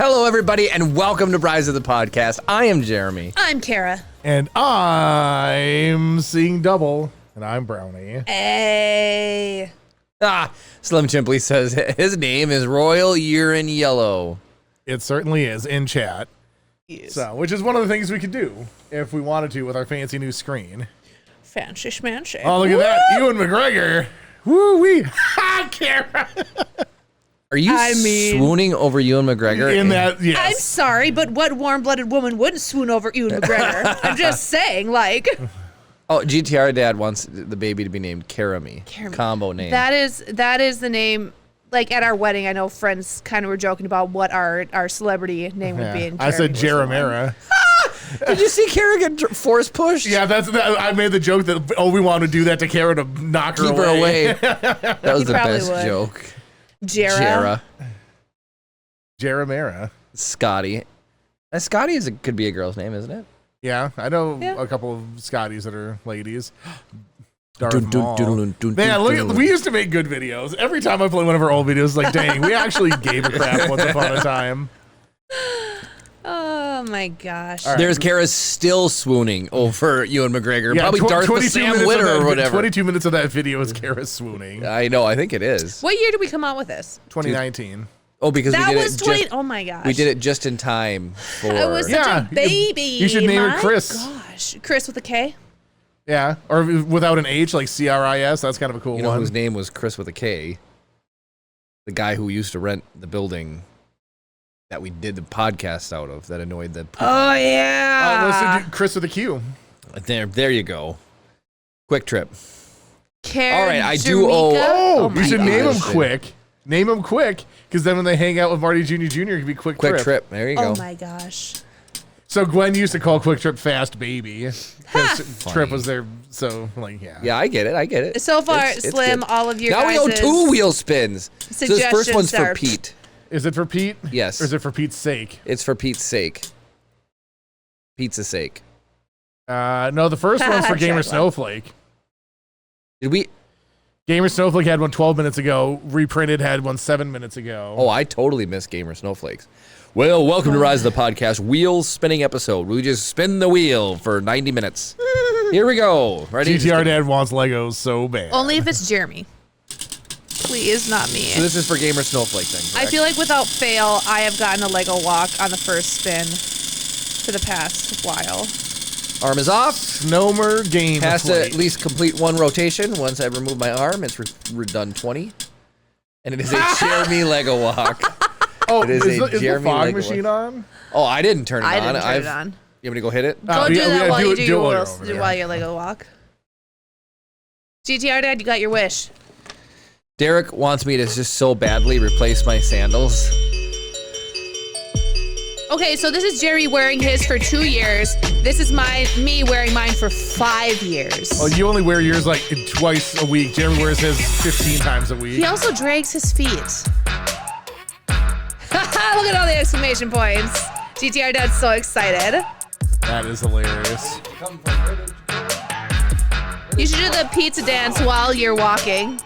Hello, everybody, and welcome to Rise of the Podcast. I am Jeremy. I'm Kara. And I'm seeing double, and I'm Brownie. Hey. Slim Chimply says his name is Royal Urine Yellow. It certainly is in chat. Yes. So, which is one of the things we could do if we wanted to with our fancy new screen. Fancy schmancy. Oh, look at that. Ewan McGregor. Woo-wee. Ha, Kara. Are you swooning over Ewan McGregor? In that, yes. I'm sorry, but what warm-blooded woman wouldn't swoon over Ewan McGregor? I'm just saying, like. Oh, GTR Dad wants the baby to be named Karami. Combo name. That is the name. Like at our wedding, I know friends kind of were joking about what our celebrity name would be. And I said Jeremy Jeremera. Did you see Kara get force pushed? Yeah, I made the joke that Obi-Wan would do that to Kara to knock her Keep her away. That was the best joke. Jera. Jeremera. Scotty. Scotty could be a girl's name, isn't it? Yeah, I know a couple of Scotties that are ladies. Darth Maul. Man, look, we used to make good videos. Every time I play one of our old videos, like, dang, we actually gave a crap once upon a time. Oh my gosh. Right. There's Kara still swooning over Ewan McGregor. Yeah, probably Darth Sam Witter or whatever. 22 minutes of that video is Kara swooning. I know, I think it is. What year did we come out with this? 2019. Oh, because that we did was it 20. just, Oh my gosh. we did it just in time for. I was such a baby. You should name her Chris. Gosh, Chris with a K. Yeah, or without an H, like CRIS. That's kind of a cool one. You know whose name was Chris with a K? The guy who used to rent the building that we did the podcast out of that annoyed the people. Oh yeah. Let's do Chris with a Q. There you go. Quick Trip. Karen all right, I Jamaica? do owe. You should name him Quick. Name him Quick, because then when they hang out with Marty Jr. Jr., it could be Quick Trip. There you go. Oh my gosh. So Gwen used to call Quick Trip Fast Baby. Because Trip was there, so like, yeah. Yeah, I get it. So far, it's Slim, good. all of your now we owe 2 wheel spins. So this first one's for Pete. Is it for Pete? Yes. Or is it for Pete's sake? It's for Pete's sake. Pizza's sake. No, the first one's for Gamer Snowflake. Did we? Gamer Snowflake had one 12 minutes ago. Reprinted had one 7 minutes ago. Oh, I totally missed Gamer Snowflakes. Well, welcome to Rise of the Podcast, wheel spinning episode. We just spin the wheel for 90 minutes. Here we go. Ready? GTR Dad wants Legos so bad. Only if it's Jeremy. Please, not me. So this is for Gamer Snowflake thing, correct? I feel like without fail, I have gotten a Lego walk on the first spin for the past while. Arm is off. Snowmer game. Has to at least complete 1 rotation. Once I remove my arm, it's done 20. And it is a Jeremy Lego walk. Oh, it is the fog machine on? Oh, I didn't turn it on. I didn't turn it on. You want me to go hit it? Go do that while you do your Lego walk. GTR Dad, you got your wish. Derek wants me to just so badly replace my sandals. Okay, so this is Jerry wearing his for 2 years. This is me wearing mine for 5 years. Oh, you only wear yours like twice a week. Jeremy wears his 15 times a week. He also drags his feet. Look at all the exclamation points. GTR Dad's so excited. That is hilarious. You should do the pizza dance while you're walking.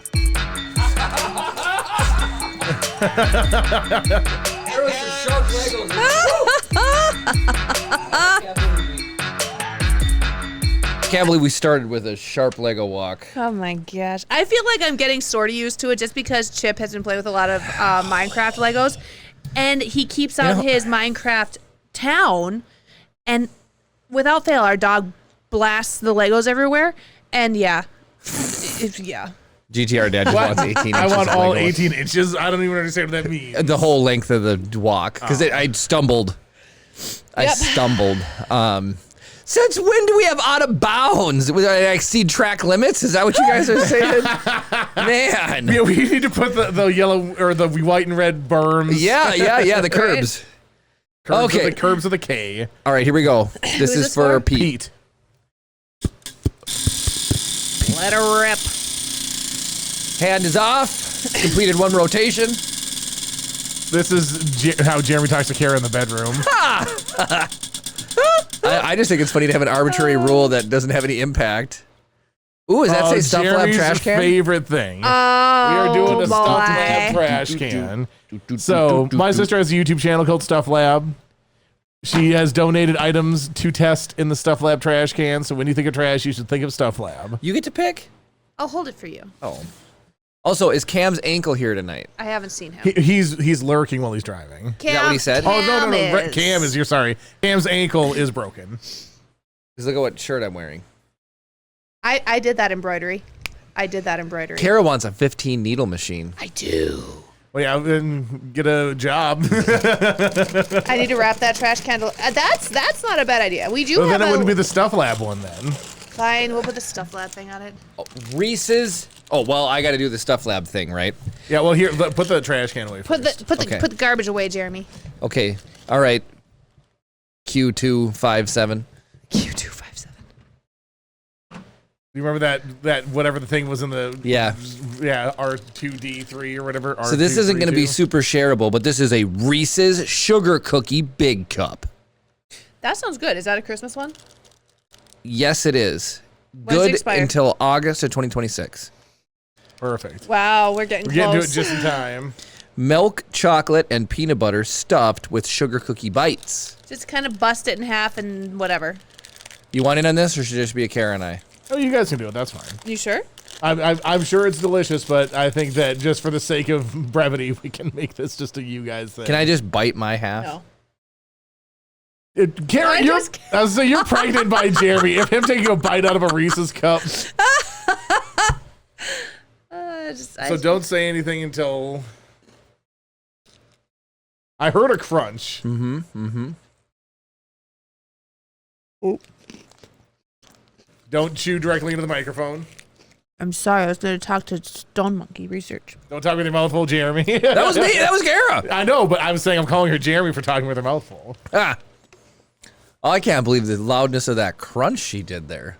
Can't believe we started with a sharp Lego walk. Oh my gosh. I feel like I'm getting sort of used to it just because Chip has been playing with a lot of Minecraft Legos. And he keeps out his Minecraft town. And without fail, our dog blasts the Legos everywhere. And yeah. Yeah. GTR Dad just wants 18 inches. I want of all Legos. 18 inches. I don't even understand what that means. The whole length of the walk. Because I stumbled. I stumbled. Since when do we have out of bounds? Do I exceed track limits? Is that what you guys are saying? Man. Yeah, we need to put the yellow or the white and red berms. Yeah, the curbs. Okay. The curbs of the K. All right, here we go. This is for Pete. Let her rip. Hand is off. Completed 1 rotation. This is how Jeremy talks to Kara in the bedroom. I just think it's funny to have an arbitrary rule that doesn't have any impact. Ooh, does that say Stuff Lab Jeremy's trash can? favorite thing. Oh, we are doing a boy. Stuff Lab trash can. So my sister has a YouTube channel called Stuff Lab. She has donated items to test in the Stuff Lab trash can. So when you think of trash, you should think of Stuff Lab. You get to pick? I'll hold it for you. Oh. Also, is Cam's ankle here tonight? I haven't seen him. He's lurking while he's driving. Cam, Is that what he said? Oh, no. is. Cam is here. Sorry. Cam's ankle is broken. Because look at what shirt I'm wearing. I did that embroidery. Kara wants a 15 needle machine. I do. Well, yeah, then get a job. I need to wrap that trash can. That's not a bad idea. We do Well, have then it wouldn't be the Stuff Lab one then. Fine, we'll put the Stuff Lab thing on it. Oh, Reese's. Oh, well, I got to do the Stuff Lab thing, right? Yeah, well, here, put the trash can away first. Put the garbage away, Jeremy. Okay. All right. Q257. Q257. You remember that whatever the thing was in the Yeah R2D3 or whatever. So this isn't going to be super shareable, but this is a Reese's Sugar Cookie Big Cup. That sounds good. Is that a Christmas one? Yes, it is. When does it Good expire? until August of 2026. Perfect. Wow, we're getting We're close. getting to it just in time. Milk, chocolate, and peanut butter stuffed with sugar cookie bites. Just kind of bust it in half and whatever. You want in on this, or should it just be a Kara and I? Oh, you guys can do it. That's fine. You sure? I'm sure it's delicious, but I think that just for the sake of brevity, we can make this just a you guys thing. Can I just bite my half? No. Kara, you're pregnant by Jeremy. If him taking a bite out of a Reese's cup. So don't say anything until I heard a crunch. Oh. Don't chew directly into the microphone. I'm sorry. I was going to talk to Stone Monkey Research. Don't talk with your mouth full, Jeremy. That was me. That was Kara. I know, but I was saying I'm calling her Jeremy for talking with her mouth full. Ah. Oh, I can't believe the loudness of that crunch she did there.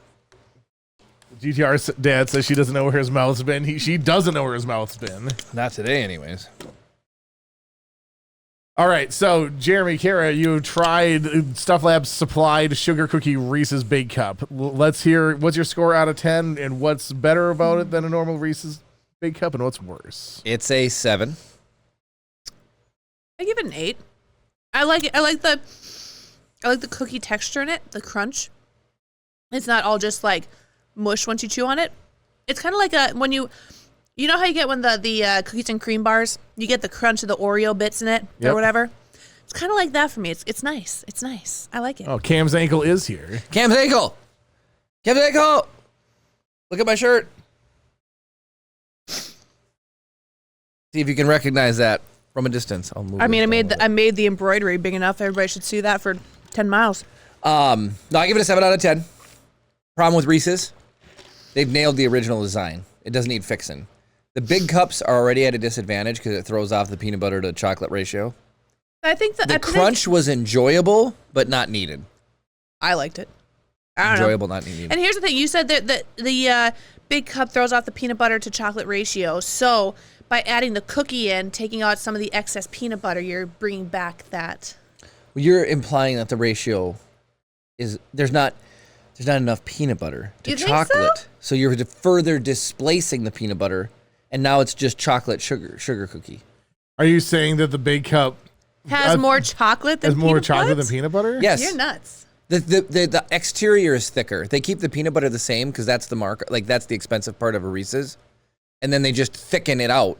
GTR's dad says she doesn't know where his mouth's been. She doesn't know where his mouth's been. Not today, anyways. All right, so Jeremy, Kara, you tried Stuff Lab's supplied sugar cookie Reese's Big Cup. Let's hear, what's your score out of 10, and what's better about it than a normal Reese's Big Cup, and what's worse? It's a 7. I give it an 8. I like it. I like the cookie texture in it, the crunch. It's not all just like mush once you chew on it. It's kind of like when you know how you get when the cookies and cream bars, you get the crunch of the Oreo bits in it or whatever. It's kind of like that for me. It's nice. It's nice. I like it. Oh, Cam's ankle is here. Cam's ankle. Cam's ankle. Look at my shirt. See if you can recognize that from a distance. I'll move. I mean, I made the embroidery big enough. Everybody should see that for 10 miles. No, I give it a 7 out of 10. Problem with Reese's, they've nailed the original design. It doesn't need fixing. The big cups are already at a disadvantage because it throws off the peanut butter to chocolate ratio. I think the crunch was enjoyable, but not needed. I liked it. I don't enjoyable, know. Not needed. And here's the thing: you said that the big cup throws off the peanut butter to chocolate ratio. So by adding the cookie in, taking out some of the excess peanut butter, you're bringing back that. Well, you're implying that the ratio is there's not enough peanut butter to chocolate, so you're further displacing the peanut butter, and now it's just chocolate sugar cookie. Are you saying that the big cup has more chocolate than peanut butter? Yes. You're nuts. The exterior is thicker. They keep the peanut butter the same because that's the mark. Like that's the expensive part of a Reese's, and then they just thicken it out.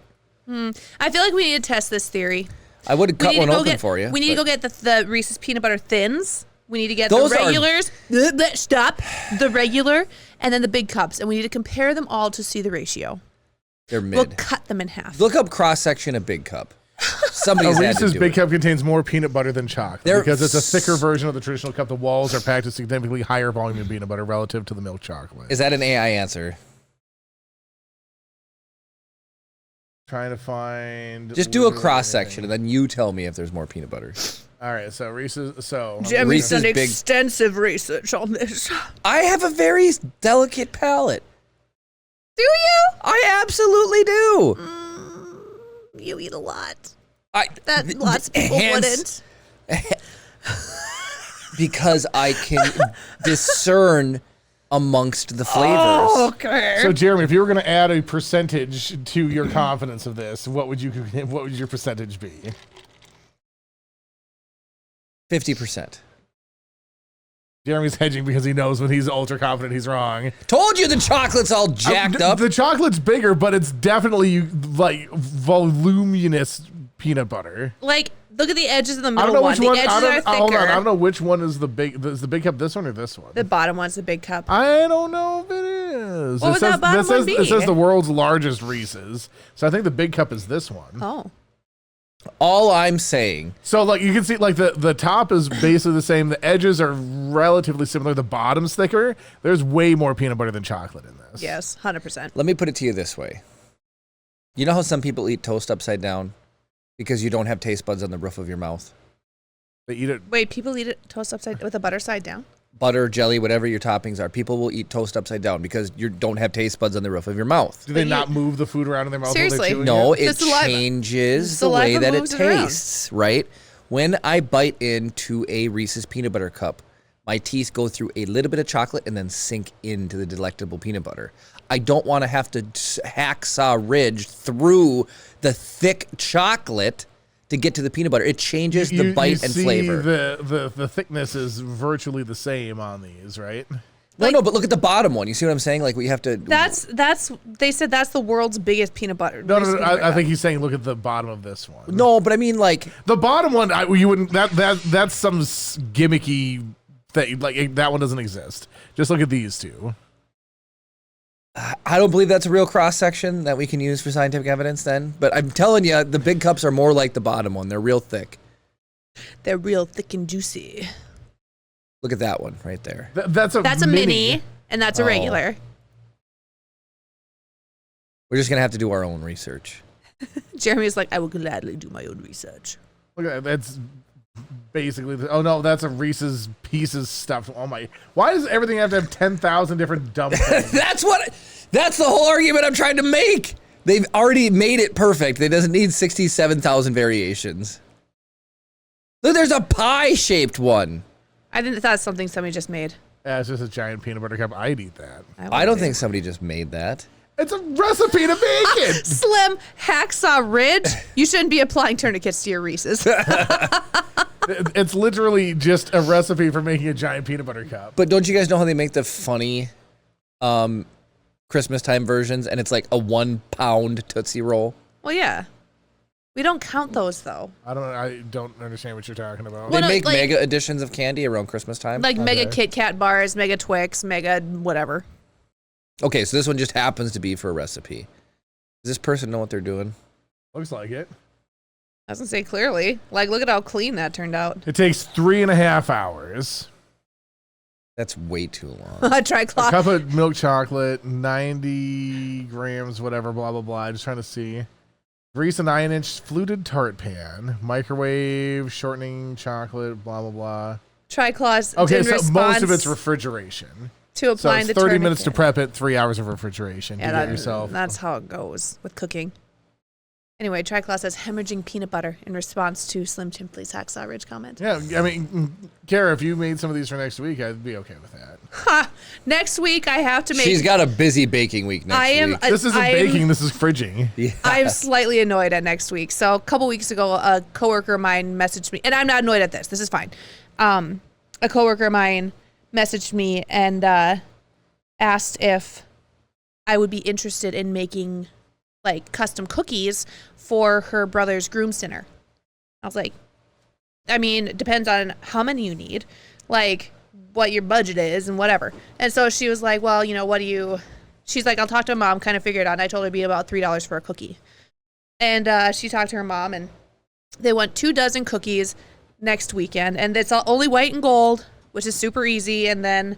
I feel like we need to test this theory. I would cut one open for you. We need to go get the Reese's peanut butter thins. We need to get the regulars. The regular, and then the big cups, and we need to compare them all to see the ratio. They're mid. We'll cut them in half. Look up cross section of big cup. Somebody's a Reese's Big Cup contains more peanut butter than chocolate because it's a thicker version of the traditional cup. The walls are packed with significantly higher volume of peanut butter relative to the milk chocolate. Is that an AI answer? Trying to find. Just do a cross section and then you tell me if there's more peanut butter. All right, so Reese's. Jimmy's done extensive research on this. I have a very delicate palate. Do you? I absolutely do. You eat a lot. Lots of people wouldn't. Because I can discern amongst the flavors. Oh, okay. So, Jeremy, if you were going to add a percentage to your confidence of this, what would your percentage be? 50%. Jeremy's hedging because he knows when he's ultra confident he's wrong. Told you the chocolate's all jacked up. The chocolate's bigger, but it's definitely like voluminous peanut butter. Like, look at the edges of the middle one. The edges are thicker. Hold on, I don't know which one is the big. Is the big cup this one or this one? The bottom one's the big cup. I don't know if it is. What would that bottom one be? It says the world's largest Reese's, so I think the big cup is this one. Oh. All I'm saying. So, like, you can see, like, the top is basically the same. The edges are relatively similar. The bottom's thicker. There's way more peanut butter than chocolate in this. Yes, 100%. Let me put it to you this way. You know how some people eat toast upside down because you don't have taste buds on the roof of your mouth? They eat it. Wait, people eat it toast upside with the butter side down? Butter, jelly, whatever your toppings are. People will eat toast upside down because you don't have taste buds on the roof of your mouth. Do they not move the food around in their mouth? Seriously? No, it changes the way that it tastes, right? When I bite into a Reese's peanut butter cup, my teeth go through a little bit of chocolate and then sink into the delectable peanut butter. I don't want to have to hacksaw ridge through the thick chocolate to get to the peanut butter. It changes the bite and flavor. The thickness is virtually the same on these, right? No, but look at the bottom one. You see what I'm saying? Like, we have to. They said that's the world's biggest peanut butter. No. I think he's saying look at the bottom of this one. No, but I mean, like, the bottom one. You wouldn't. That's some gimmicky thing. Like, that one doesn't exist. Just look at these two. I don't believe that's a real cross section that we can use for scientific evidence. Then, but I'm telling you, the big cups are more like the bottom one. They're real thick. They're real thick and juicy. Look at that one right there. That's a mini, and that's a regular. We're just gonna have to do our own research. Jeremy's like, I will gladly do my own research. Look at that. That's basically. Oh no, that's a Reese's Pieces stuff. Oh my! Why does everything have to have 10,000 different dumb things? That's the whole argument I'm trying to make. They've already made it perfect. It doesn't need 67,000 variations. Look, there's a pie-shaped one. I think that's something somebody just made. Yeah, it's just a giant peanut butter cup. I'd eat that. I don't think somebody just made that. It's a recipe to make it. Slim hacksaw ridge. You shouldn't be applying tourniquets to your Reese's. It's literally just a recipe for making a giant peanut butter cup. But don't you guys know how they make the funny Christmas time versions, and it's like a 1 pound Tootsie Roll? Well, yeah. We don't count those, though. I don't understand what you're talking about. They make mega editions of candy around Christmas time? Like mega Kit Kat bars, mega Twix, mega whatever. Okay, so this one just happens to be for a recipe. Does this person know what they're doing? Looks like it. Doesn't say clearly. Like, look at how clean that turned out. It takes 3.5 hours. That's way too long. A cup of milk chocolate, 90 grams, whatever, blah, blah, blah. Just trying to see. Reese a 9-inch fluted tart pan, microwave, shortening chocolate, blah, blah, blah. Tri-Claws. Okay, so most of it's refrigeration. To applying so it's 30 minutes to prep it, 3 hours of refrigeration. Yeah, do it yourself. That's how it goes with cooking. Anyway, Tri-Claw says hemorrhaging peanut butter in response to Slim Chimpley's hacksaw ridge comment. Yeah, I mean, Kara, if you made some of these for next week, I'd be okay with that. Ha! Next week I have to make. She's got a busy baking week next week. This isn't baking, this is fridging. Yeah. I'm slightly annoyed at next week. So a couple weeks ago, a coworker of mine messaged me, and I'm not annoyed at this. This is fine. A coworker of mine messaged me and asked if I would be interested in making like custom cookies for her brother's groom's dinner. I was like, I mean, it depends on how many you need, like what your budget is and whatever. And so she was like, well, you know, she's like, I'll talk to mom, kind of figure it out. And I told her it'd be about $3 for a cookie. And she talked to her mom and they want 24 cookies next weekend. And it's only white and gold, which is super easy. And then,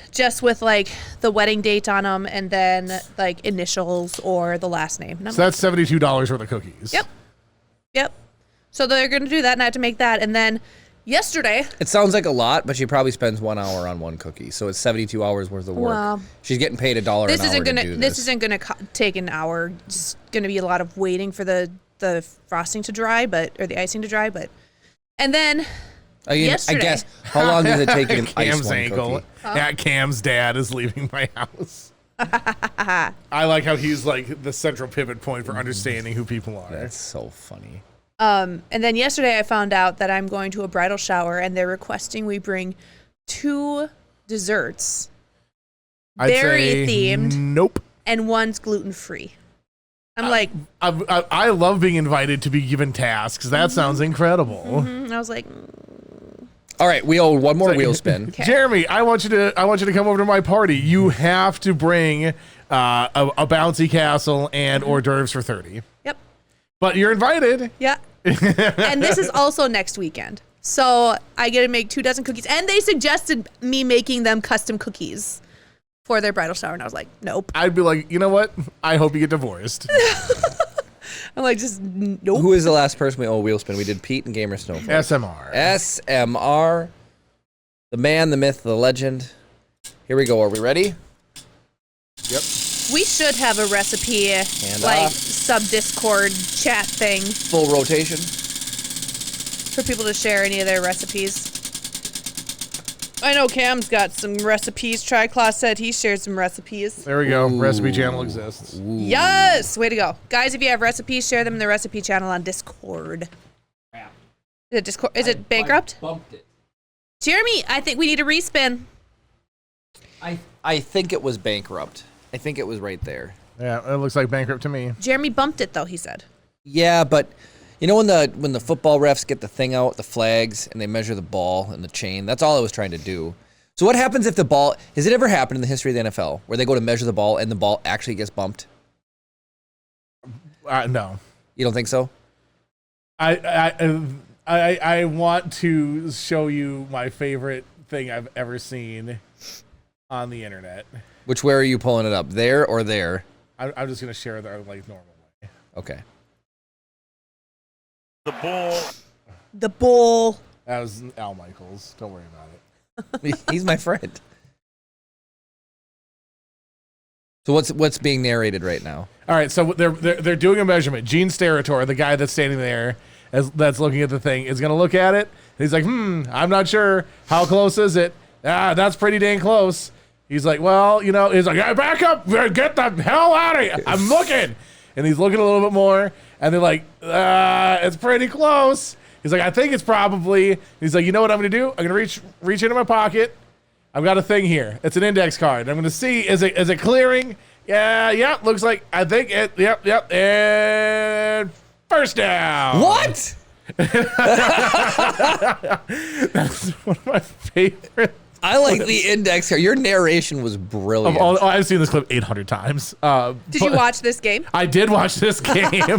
just with like the wedding date on them and then like initials or the last name. So that's $72 worth of cookies. Yep. So they're going to do that and I have to make that. And then yesterday. It sounds like a lot, but she probably spends 1 hour on one cookie. So it's 72 hours worth of work. Well, she's getting paid $1 an hour to do this. This isn't going to take an hour. It's going to be a lot of waiting for the frosting to dry, or the icing to dry. And then Yesterday. I guess. How long does it take you to ice Cam's one ankle. cookie? Yeah, Cam's dad is leaving my house. I like how he's like the central pivot point for understanding who people are. That's so funny. And then yesterday I found out that I'm going to a bridal shower and they're requesting we bring 2 desserts. I'd Very say themed. Nope. And one's gluten-free. I'm like... I love being invited to be given tasks. That sounds incredible. I was like... All right, we owe one more wheel spin. Okay. Jeremy, I want you to come over to my party. You have to bring a bouncy castle and hors d'oeuvres for 30. Yep. But you're invited. Yeah. And this is also next weekend. So I get to make 2 dozen cookies. And they suggested me making them custom cookies for their bridal shower. And I was like, nope. I'd be like, you know what? I hope you get divorced. I'm like, just nope. Who is the last person we owe a wheel spin? We did Pete and Gamer Snowflake. SMR. SMR. The man, the myth, the legend. Here we go. Are we ready? Yep. We should have a recipe, like sub-Discord chat thing. Full rotation. For people to share any of their recipes. I know Cam's got some recipes. Triclaw said he shared some recipes. There we go. Recipe channel exists. Ooh. Yes! Way to go. Guys, if you have recipes, share them in the recipe channel on Discord. Crap. Is it Discord? Is it bankrupt? I bumped it. Jeremy, I think we need a respin. I think it was bankrupt. I think it was right there. Yeah, it looks like bankrupt to me. Jeremy bumped it, though, he said. Yeah, but you know when the football refs get the thing out, the flags, and they measure the ball and the chain? That's all I was trying to do. So what happens if the ball... Has it ever happened in the history of the NFL where they go to measure the ball and the ball actually gets bumped? No. You don't think so? I want to show you my favorite thing I've ever seen on the internet. Where are you pulling it up? There or there? I'm just gonna share the like normal way. Okay. The bull. That was Al Michaels. Don't worry about it. He's my friend. So what's being narrated right now? All right, so they're doing a measurement. Gene Steratore, the guy that's standing there that's looking at the thing, is gonna look at it. And he's like, I'm not sure. How close is it? That's pretty dang close. He's like, well, he's like, hey, back up, get the hell out of here. I'm looking. And he's looking a little bit more, and they're like, it's pretty close. He's like, I think it's probably. He's like, you know what I'm gonna do? I'm gonna reach into my pocket. I've got a thing here. It's an index card. I'm gonna see, is it clearing? Yeah, looks like, I think it, yep, and first down. What? That's one of my favorite. I like the index here. Your narration was brilliant. I've seen this clip 800 times. Did you watch this game? I did watch this game.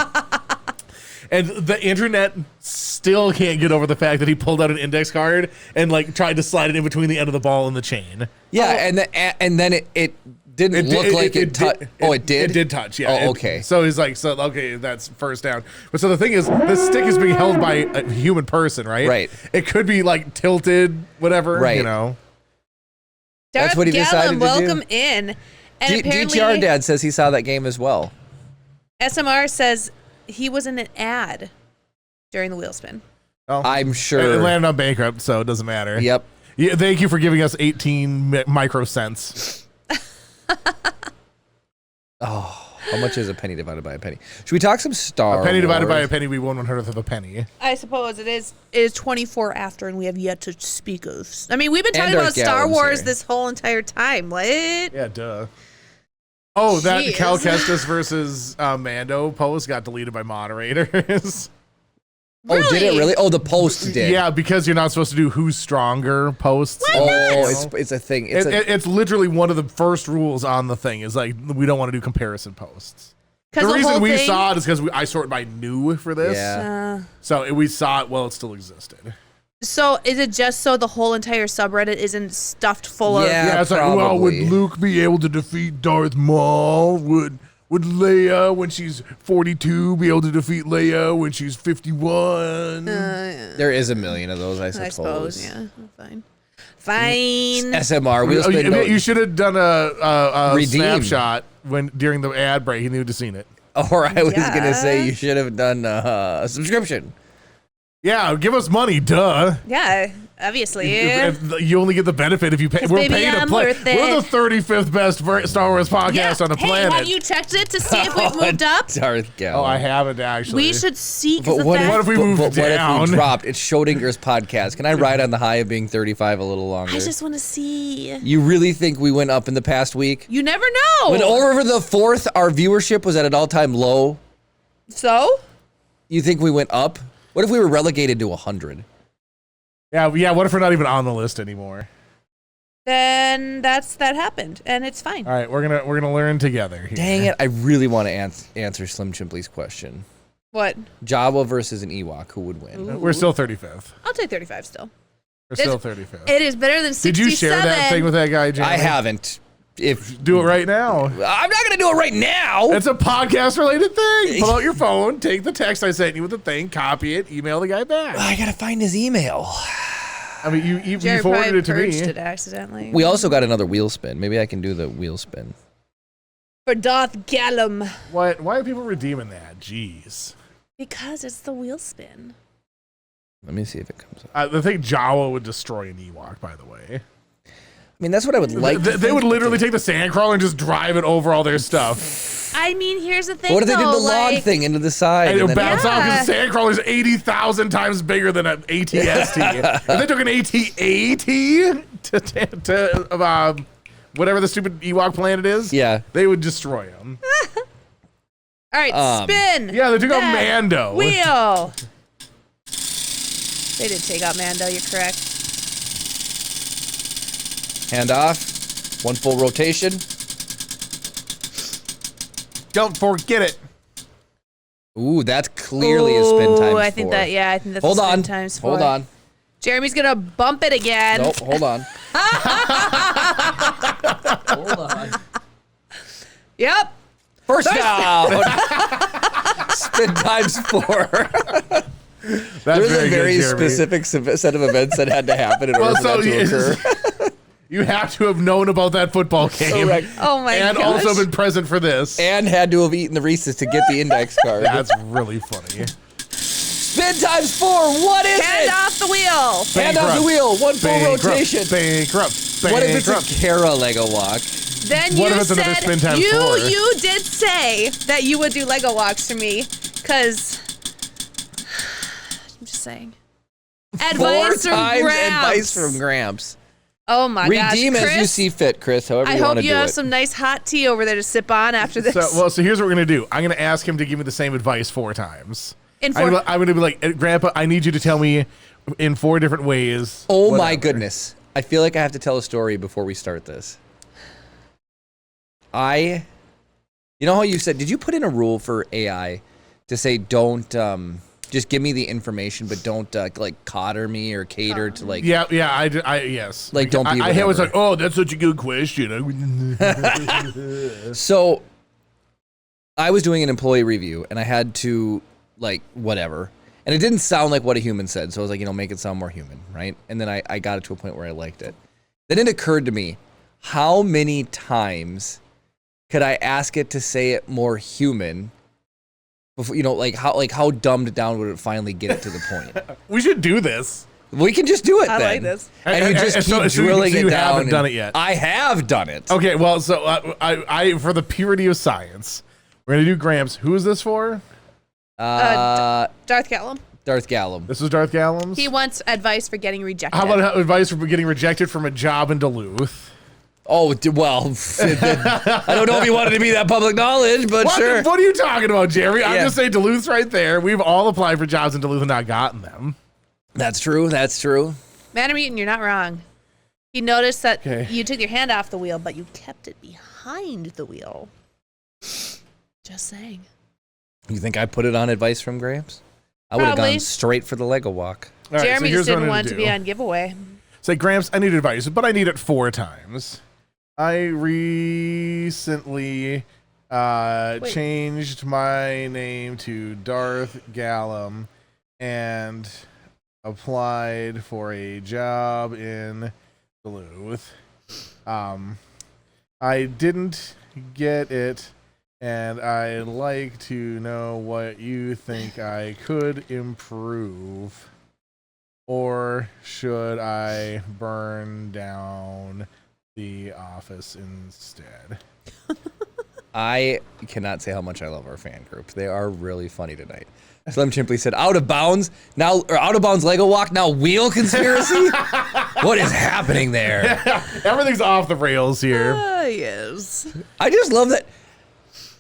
And the internet still can't get over the fact that he pulled out an index card and like tried to slide it in between the end of the ball and the chain. Yeah, and then it didn't look like it touched. Oh, it did? It did touch, yeah. Oh, okay. So he's like, okay, that's first down. But so the thing is, this stick is being held by a human person, right? Right. It could be like tilted, whatever, right. That's what he decided to do. Welcome in. And apparently, DTR Dad says he saw that game as well. SMR says he was in an ad during the wheel spin. Oh, I'm sure. It landed on bankrupt, so it doesn't matter. Yep. Yeah, thank you for giving us 18 microcents. Oh, how much is a penny divided by a penny? Should we talk some Star Wars? A penny divided by a penny, we 1/100th of a penny. I suppose it is 24 after, and we have yet to speak of. I mean, we've been talking And about Star gallons Wars here. this whole entire time. What? Yeah, duh. Oh, that Jeez. Cal Kestis versus Mando post got deleted by moderators. Oh, did it really? Oh, the post did. Yeah, because you're not supposed to do who's stronger posts. Oh, it's a thing. It's literally one of the first rules on the thing is like we don't want to do comparison posts. The reason we saw it is because I sorted by new for this. Yeah. So we saw it while it still existed. So is it just so the whole entire subreddit isn't stuffed full of? Yeah, It's like, well, would probably. Luke be able to defeat Darth Maul? Would Leia, when she's 42, be able to defeat Leia when she's 51? There is a million of those, I suppose. I suppose, yeah. Fine. SMR. We'll spend You should have done a Redeem. snapshot during the ad break. You would have seen it. Or I was Yeah. going to say you should have done a subscription. Yeah, give us money, duh. Yeah, obviously. You only get the benefit if you pay. We're baby, paying to I'm play. worth it. We're the 35th best Star Wars podcast on the planet. Have you checked it to see if we've moved up? Darth Gallum. Oh, I haven't actually. We should see. But what if we moved down? What if we dropped? It's Schrodinger's podcast. Can I ride on the high of being 35 a little longer? I just want to see. You really think we went up in the past week? You never know. When over the 4th, our viewership was at an all-time low. So? You think we went up? What if we were relegated to 100? Yeah. What if we're not even on the list anymore? Then that happened, and it's fine. All right, we're gonna learn together. Here. Dang it! I really want to answer Slim Chimpley's question. What? Jawa versus an Ewok, who would win? Ooh. We're still 35th. I'll take 35 still. We're still 35th. It is better than 67. Did you share that thing with that guy, Jamie? I haven't. Do it right now. I'm not gonna do it right now. It's a podcast related thing. Pull out your phone, take the text I sent you with the thing, copy it, email the guy back. I gotta find his email. I mean, you Jerry forwarded it to me. purged it accidentally. We also got another wheel spin. Maybe I can do the wheel spin. For Darth Gallum. What? Why are people redeeming that? Jeez. Because it's the wheel spin. Let me see if it comes up. I think Jawa would destroy an Ewok, by the way. I mean, that's what I would like. They would literally take the sandcrawler and just drive it over all their stuff. I mean, here's the thing. What if they did the like, log thing into the side? And it'll then bounce off because the sandcrawler's 80,000 times bigger than an ATST. If they took an AT-AT to whatever the stupid Ewok planet is, yeah, they would destroy them. All right, spin. Yeah, they took out Mando. Wheel. They did take out Mando, you're correct. Hand off. One full rotation. Don't forget it. Ooh, that's clearly a spin times 4. I think that, I think that's hold a spin on. times 4. Hold on. Jeremy's gonna bump it again. Nope, hold on. Hold on. Yep. First down. Spin times 4. There's a very specific set of events that had to happen in order for that to occur. You have to have known about that football game. Correct. Oh my And gosh. also been present for this. And had to have eaten the Reese's to get the index card. That's really funny. Spin times 4. What is Hand it? off the wheel. Hand off the wheel. One full rotation. Bankrupt. What if it's a Kara Lego walk? Then What you if it's another spin said times 4? you did say that you would do Lego walks for me, because I'm just saying. 4 Advice from times Gramps. advice from Gramps. Oh my gosh, Redeem as you Chris, see fit, Chris. However I you want hope to you do have it. some nice hot tea over there to sip on after this. So here's what we're going to do. I'm going to ask him to give me the same advice 4 times. In I'm 4 going to be like, Grandpa, I need you to tell me in 4 different ways. Oh my whatever. goodness. I feel like I have to tell a story before we start this. You know how you said, did you put in a rule for AI to say don't, just give me the information, but don't like coddle me or cater to like. Yeah, yes. Like, don't be I was whatever. like, oh, that's such a good question. So I was doing an employee review and I had to like whatever. And it didn't sound like what a human said. So I was like, make it sound more human, right? And then I got it to a point where I liked it. Then it occurred to me, how many times could I ask it to say it more human? Before, how dumbed down would it finally get it to the point? We should do this. We can just do it I then. like this. And you just keep so drilling you it down. haven't done it yet. I have done it. Okay, well, so I for the purity of science, we're going to do Gramps. Who is this for? Darth Gallum. Darth Gallum. This is Darth Gallum's? He wants advice for getting rejected. How about advice for getting rejected from a job in Duluth? Oh, well, I don't know if you wanted to be that public knowledge, but sure. What are you talking about, Jeremy? I'm Yeah. just saying Duluth's right there. We've all applied for jobs in Duluth and not gotten them. That's true. That's true. Madam Eaton, you're not wrong. He noticed that Okay. you took your hand off the wheel, but you kept it behind the wheel. Just saying. You think I put it on advice from Gramps? I would have Probably. gone straight for the Lego walk. All right, Jeremy so here's just what didn't I'm want gonna to be do. on giveaway. Say, Gramps, I need advice, but I need it 4 times. I recently changed my name to Darth Gallum and applied for a job in Duluth. I didn't get it, And I'd like to know what you think I could improve. Or should I burn down the office instead? I cannot say how much I love our fan group. They are really funny tonight. Slim Chimply said, out of bounds Lego walk, now wheel conspiracy? What is happening there? Everything's off the rails here. Yes. I just love that.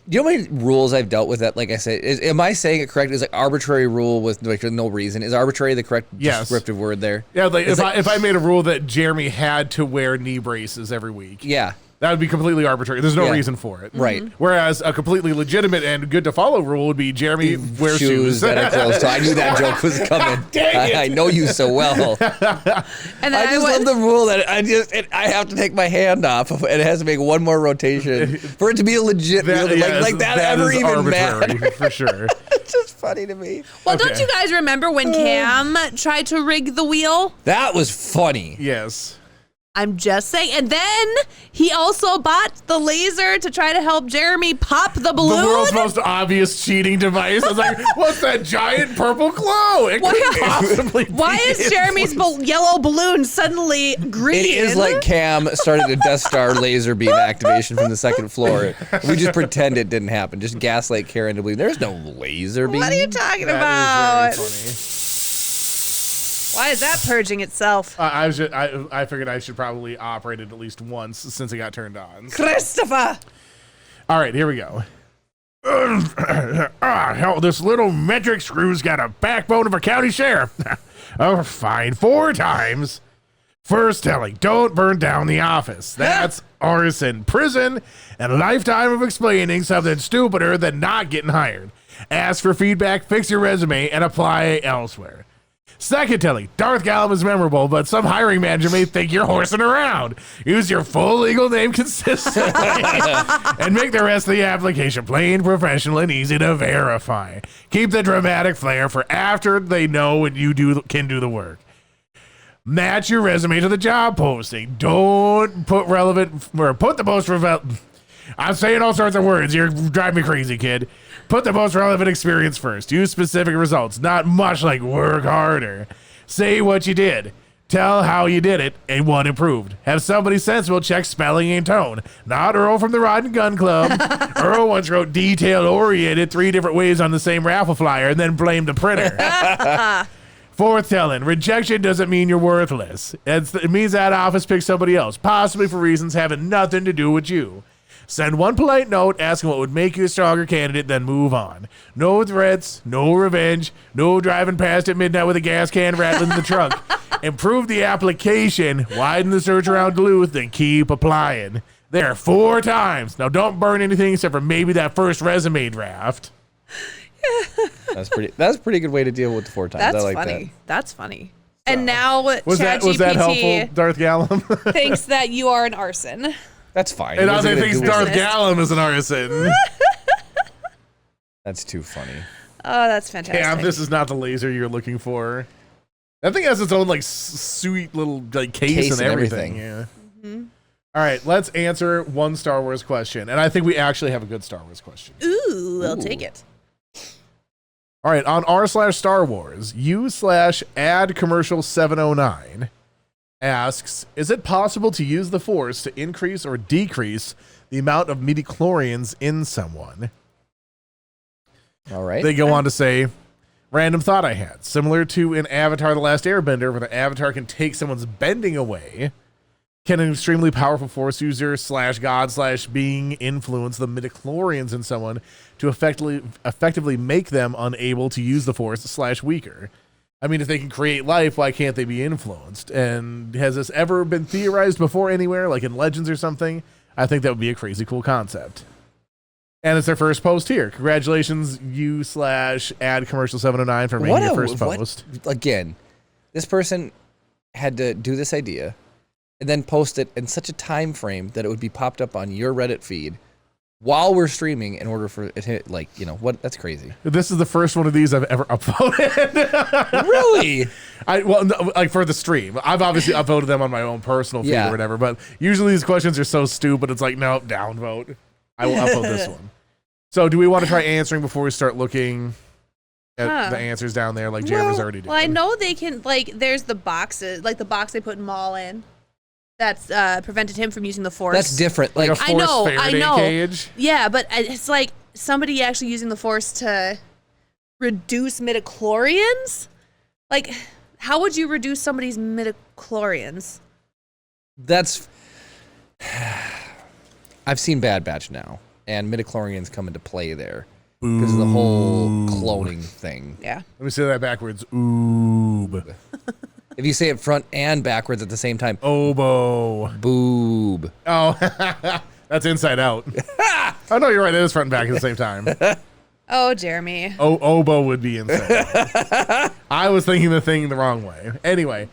You know how many rules I've dealt with that, like I said, am I saying it correct? Is like arbitrary rule with no reason. Is arbitrary the correct descriptive word there? Yeah, like if I made a rule that Jeremy had to wear knee braces every week. Yeah. That would be completely arbitrary. There's no reason for it. Right. Whereas a completely legitimate and good to follow rule would be Jeremy wears shoes that are closed. So I knew that joke was coming. Dang it. I know you so well. And then I just love the rule that I have to take my hand off and it has to make one more rotation for it to be a legit rule. Like that ever even matter. For sure. It's just funny to me. Well, don't you guys remember when Cam tried to rig the wheel? That was funny. Yes. I'm just saying. And then he also bought the laser to try to help Jeremy pop the balloon. The world's most obvious cheating device. I was like, what's that giant purple glow? It couldn't possibly be. Why is Jeremy's yellow balloon suddenly green? It is like Cam started a Death Star laser beam activation from the second floor. We just pretend it didn't happen. Just gaslight Karen to believe there's no laser beam. What are you talking about? That is very funny. Why is that purging itself? I figured I should probably operate it at least once since it got turned on. Christopher! All right, here we go. Hell, this little metric screw's got a backbone of a county sheriff. Oh, fine, 4 times. First telling, don't burn down the office. That's arson, prison, and a lifetime of explaining something stupider than not getting hired. Ask for feedback, fix your resume, and apply elsewhere. Second telling, Darth Gallum is memorable, but some hiring manager may think you're horsing around. Use your full legal name consistently and make the rest of the application plain, professional, and easy to verify. Keep the dramatic flair for after they know when you can do the work. Match your resume to the job posting. Don't put the most relevant. I'm saying all sorts of words. You're driving me crazy, kid. Put the most relevant experience first. Use specific results, not much like work harder. Say what you did. Tell how you did it and what improved. Have somebody sensible check spelling and tone. Not Earl from the Rod and Gun Club. Earl once wrote detail-oriented 3 different ways on the same raffle flyer and then blamed the printer. Fourth telling, rejection doesn't mean you're worthless. It means that office picked somebody else, possibly for reasons having nothing to do with you. Send one polite note asking what would make you a stronger candidate, then move on. No threats, no revenge, no driving past at midnight with a gas can rattling in the trunk. Improve the application, widen the search around Duluth, then keep applying. There, 4 times. Now don't burn anything except for maybe that first resume draft. That's a pretty good way to deal with the 4 times. That's I like funny. that. That's funny. And now was that helpful, Darth Gallum? thinks that you are an arson. That's fine. And now they think Darth Gallum is an arson. That's too funny. Oh, that's fantastic. Yeah, this is not the laser you're looking for. That thing has its own like sweet little like case and everything. Yeah. Mm-hmm. All right, let's answer one Star Wars question, and I think we actually have a good Star Wars question. Ooh, I'll take it. All right, on r/Star Wars, u/ad commercial 709 asks, is it possible to use the Force to increase or decrease the amount of midichlorians in someone? All right. They go on to say, random thought I had. Similar to in Avatar The Last Airbender, where the Avatar can take someone's bending away, can an extremely powerful Force user /God/being influence the midichlorians in someone to effectively make them unable to use the Force /weaker? I mean, if they can create life, why can't they be influenced? And has this ever been theorized before anywhere, like in Legends or something? I think that would be a crazy cool concept. And it's their first post here. Congratulations, u/ad commercial 709 for making your first post. Again, this person had to do this idea and then post it in such a time frame that it would be popped up on your Reddit feed while we're streaming in order for it to hit, like, you know, what? That's crazy. This is the first one of these I've ever upvoted. Really? Like for the stream. I've obviously upvoted them on my own personal feed or whatever, but usually these questions are so stupid, it's like, no, downvote. I will upload this one. So do we want to try answering before we start looking at the answers down there like Jeremy's already doing? Well, I know they can, like, there's the boxes, like the box they put Maul in. That's prevented him from using the Force. That's different. Like a Force Faraday cage? Yeah, but it's like somebody actually using the Force to reduce midichlorians? Like, how would you reduce somebody's midichlorians? That's... I've seen Bad Batch now, and midichlorians come into play there because of the whole cloning thing. Yeah. Let me say that backwards. Oob. If you say it front and backwards at the same time. Oboe. Boob. Oh, that's inside out. Oh, no, you're right. It is front and back at the same time. Oh, Jeremy. Oh, oboe would be inside out. I was thinking the thing the wrong way. Anyway,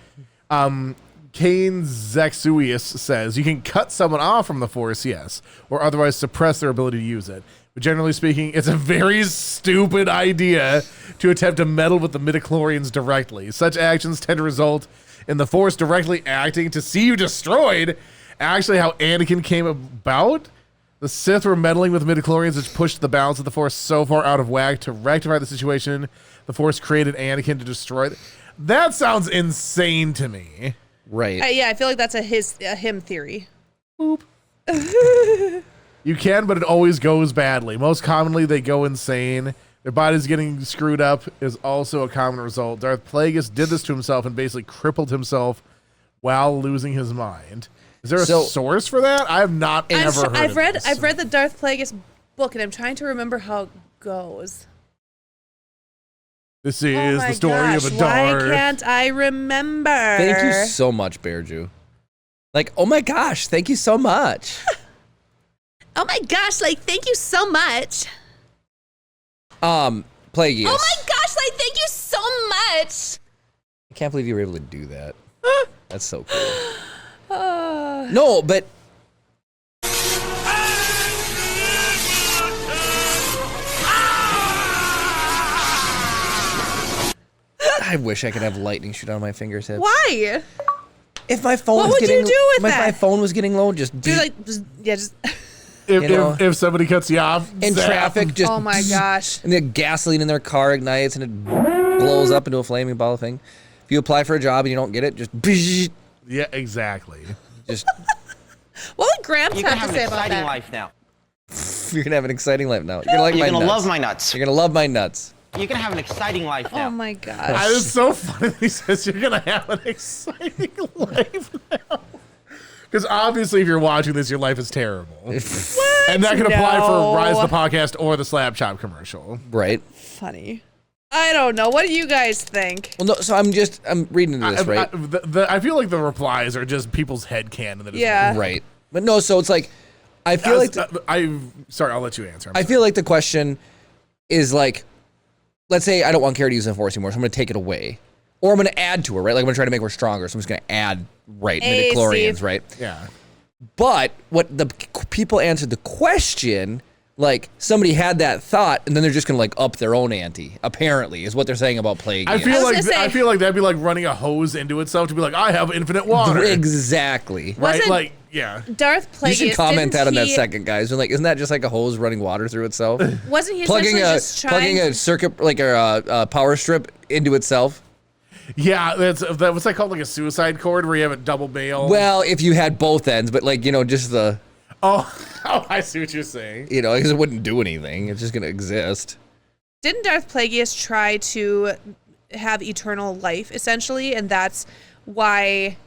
Kane Zexuius says, you can cut someone off from the Force, yes, or otherwise suppress their ability to use it. But generally speaking, it's a very stupid idea to attempt to meddle with the midichlorians directly. Such actions tend to result in the Force directly acting to see you destroyed. Actually, how Anakin came about, the Sith were meddling with midichlorians, which pushed the balance of the Force so far out of whack. To rectify the situation, the Force created Anakin to destroy it. That sounds insane to me. Right. Yeah, I feel like that's a him theory. Boop. You can, but it always goes badly. Most commonly, they go insane. Their body's getting screwed up is also a common result. Darth Plagueis did this to himself and basically crippled himself while losing his mind. Is there a source for that? I have not ever heard of this. I've read the Darth Plagueis book, and I'm trying to remember how it goes. This is the story of a Darth. Why can't I remember? Thank you so much, Bear Jew. Like, oh my gosh, thank you so much. Oh my gosh, like, thank you so much. Plagueis. Oh my gosh, like, thank you so much. I can't believe you were able to do that. That's so cool. No, but... I wish I could have lightning shoot out of my fingertips. Why? If my phone what was would getting, you do with if my phone was getting low, just do like, if somebody cuts you off in traffic, just oh my gosh, and the gasoline in their car ignites and it blows up into a flaming ball of thing. If you apply for a job and you don't get it, just yeah, exactly. Just what would Gramps have to say about that? Life now. You're gonna have an exciting life now. You're like You're gonna love my nuts. You're gonna love my nuts. You're gonna have an exciting life now. Oh my gosh. That is so funny that he says you're gonna have an exciting life now. Because obviously, if you're watching this, your life is terrible. What? And that can apply for Rise of the Podcast or the Slap Chop commercial. Right. Funny. I don't know. What do you guys think? Well, no. So I'm reading into this, right? I feel like the replies are just people's headcanon. That is right. But no. So it's like, I feel like sorry, I'll let you answer. I feel like the question is like, let's say I don't want Kara to use the Force anymore, so I'm going to take it away. Or I'm going to add to her, right? Like I'm going to try to make her stronger, so I'm just going to add, midichlorians, right? Yeah. But what the people answered the question, like somebody had that thought, and then they're just going to like up their own ante, apparently, is what they're saying about Plagueis. I feel like that'd be like running a hose into itself to be like, I have infinite water. Exactly. Right? Like, yeah. Darth Plagueis. You should comment that on that second, guys. Like, isn't that just like a hose running water through itself? Wasn't he plugging plugging a circuit, like a power strip into itself? Yeah, what's that called? Like a suicide cord where you have a double bail? Well, if you had both ends, but like, just the... Oh, I see what you're saying. Because it wouldn't do anything. It's just going to exist. Didn't Darth Plagueis try to have eternal life, essentially? And that's why...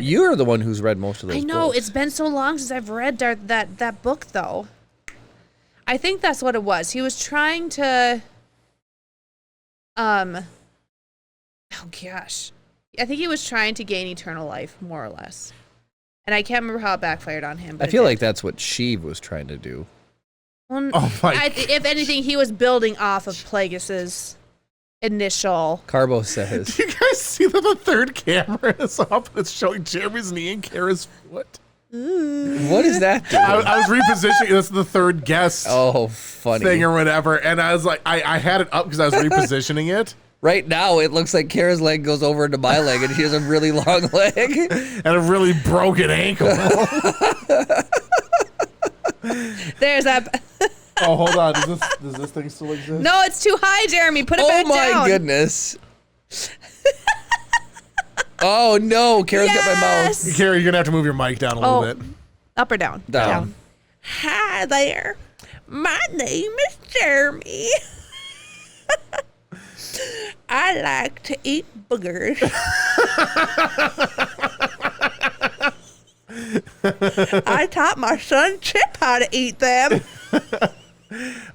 You're the one who's read most of those I know. books. It's been so long since I've read that book, though. I think that's what it was. He was trying to... Oh, gosh. I think he was trying to gain eternal life, more or less. And I can't remember how it backfired on him. But I feel like that's what Sheev was trying to do. Well, oh my if anything, he was building off of Plagueis's initial... Carbo says... Do you guys see that the third camera is up and it's showing Jeremy's knee and Kara's foot? What is that doing? I was repositioning. That's the third guest funny thing or whatever. And I was like, I had it up because I was repositioning it. Right now, it looks like Kara's leg goes over into my leg, and she has a really long leg. And a really broken ankle. There's that. Oh, hold on. Does this thing still exist? No, it's too high, Jeremy. Put it back down. Oh my goodness. Oh no, Kara's got my mouse. Kara, you're gonna have to move your mic down a little bit. Up or down? Down. Hi there. My name is Jeremy. I like to eat boogers. I taught my son Chip how to eat them.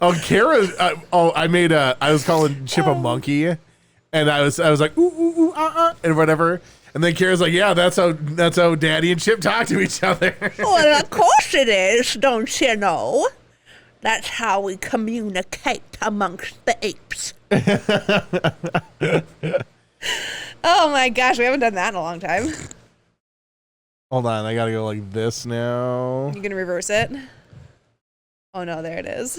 Oh, Kara. I was calling Chip a monkey, and I was like ooh ooh ooh and whatever. And then Kara's like, yeah, that's how Daddy and Chip talk to each other. Well, of course it is, don't you know? That's how we communicate amongst the apes. Oh my gosh, we haven't done that in a long time. Hold on, I gotta go like this now. You gonna reverse it? Oh no, there it is.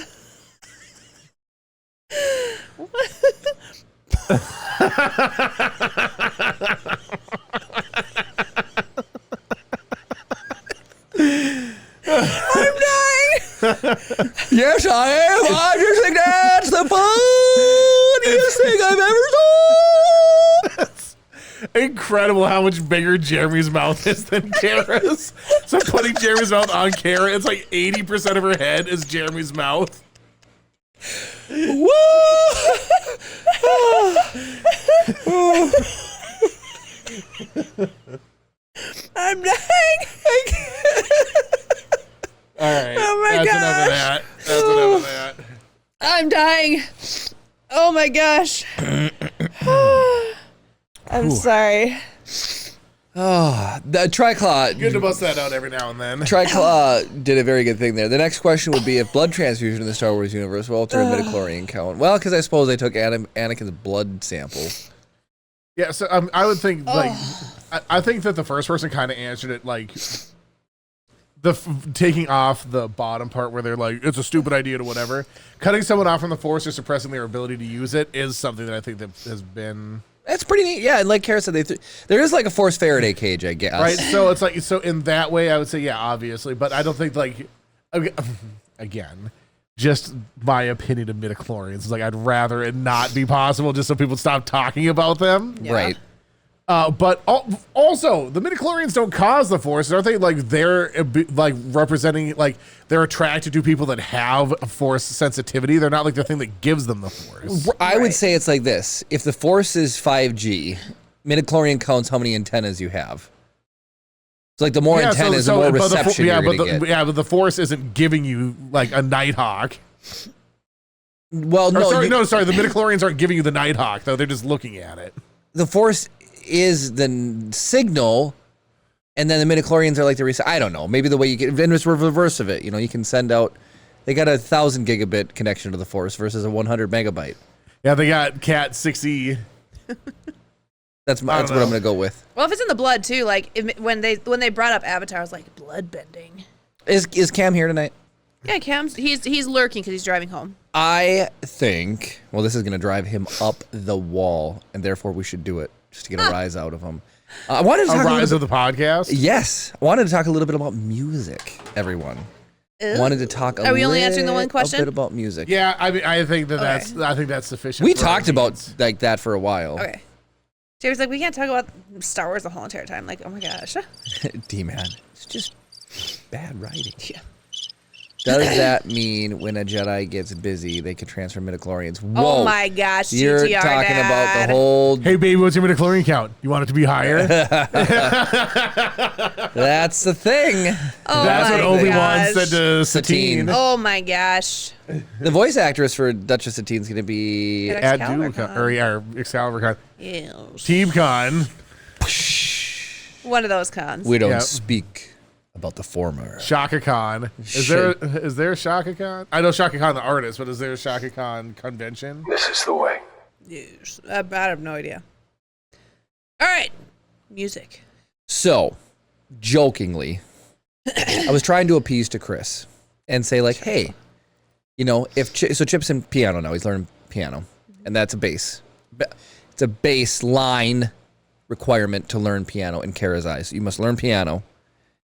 I'm dying. Yes, I am. I just think that's the funniest thing I've ever saw. Incredible how much bigger Jeremy's mouth is than Kara's. So putting Jeremy's mouth on Kara, it's like 80% of her head is Jeremy's mouth. Woo! I'm dying. All right. Oh my That's gosh. enough of that. That's enough of that. I'm dying. Oh my gosh. I'm sorry. Oh, the Triclaw. Good to bust that out every now and then. Triclaw did a very good thing there. The next question would be if blood transfusion in the Star Wars universe will alter a midichlorian count. Well, because I suppose they took Anakin's blood sample. Yeah, so I would think I think that the first person kind of answered it like taking off the bottom part where they're like it's a stupid idea to whatever. Cutting someone off from the Force or suppressing their ability to use it is something that I think that has been. That's pretty neat. Yeah, and like Kara said, there is like a Force Faraday cage, I guess. Right, so it's like in that way I would say yeah, obviously, but I don't think like again, just my opinion of midichlorians is like I'd rather it not be possible just so people stop talking about them. Yeah. Right. But also the midichlorians don't cause the Force, aren't they? Like they're like representing like they're attracted to people that have a Force sensitivity. They're not like the thing that gives them the Force. I would say it's like this: if the Force is 5G, midichlorian counts how many antennas you have. It's like the more antennas, the more reception you're gonna get. But the Force isn't giving you like a Nighthawk. Well, no, sorry. The midichlorians aren't giving you the Nighthawk though. They're just looking at it. The Force is the signal, and then the midichlorians are like the I don't know. Maybe the way you get, and it's reverse of it. You know, you can send out. They got a 1,000 gigabit connection to the Force versus a 100 megabyte. Yeah, they got Cat 6E. That's what I'm gonna go with. Well, if it's in the blood too, like when they brought up Avatar, I was like blood bending. Is Cam here tonight? Yeah, Cam's he's lurking because he's driving home. I think. Well, this is gonna drive him up the wall, and therefore we should do it just to get a rise out of him. I wanted to talk rise of the podcast. Yes, I wanted to talk a little bit about music. Everyone wanted to talk. Are we only answering the one question? A bit about music. Yeah, I mean, I think that's sufficient. We talked about like that for a while. Okay. Jerry's like, we can't talk about Star Wars the whole entire time. Like, oh my gosh. D-man, it's just bad writing. Yeah. Does that mean when a Jedi gets busy, they can transfer midichlorians? Whoa. Oh my gosh, You're GTR talking Dad. about the whole... Hey, baby, what's your midichlorian count? You want it to be higher? That's the thing. Oh That's my what Obi-Wan gosh. said to Satine. Oh my gosh. The voice actress for Duchess Satine's going to be... At At Excalibur Con. Yes. Team Con. One of those cons. We don't Yep. speak about the former. Shaka Khan. Is there a Shaka Khan? I know Shaka Khan the artist, but is there a Shaka Khan convention? This is the way. Yes. I have no idea. All right. Music. So, jokingly, I was trying to appease to Chris and say like, hey, you know, so Chip's in piano now. He's learning piano, and that's a bass. It's a baseline requirement to learn piano in Kara's eyes. You must learn piano.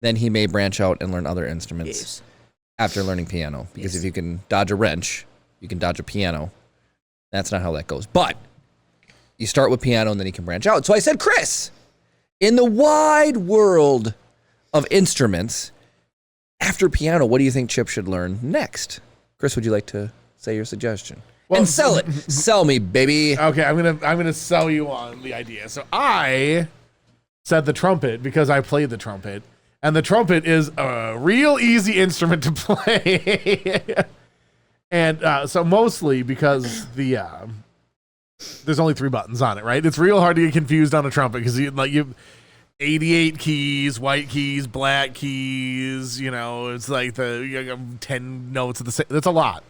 Then he may branch out and learn other instruments. Yes. after learning piano, because if you can dodge a wrench, you can dodge a piano. That's not how that goes. But you start with piano and then you can branch out. So I said, Chris, in the wide world of instruments, after piano, what do you think Chip should learn next? Chris, would you like to say your suggestion? Well, and sell it. Sell me, baby. Okay, I'm gonna sell you on the idea. So I said the trumpet because I played the trumpet, and the trumpet is a real easy instrument to play. And so mostly because there's only 3 buttons on it, right? It's real hard to get confused on a trumpet because you 88 keys, white keys, black keys. It's like the 10 notes of the same. That's a lot.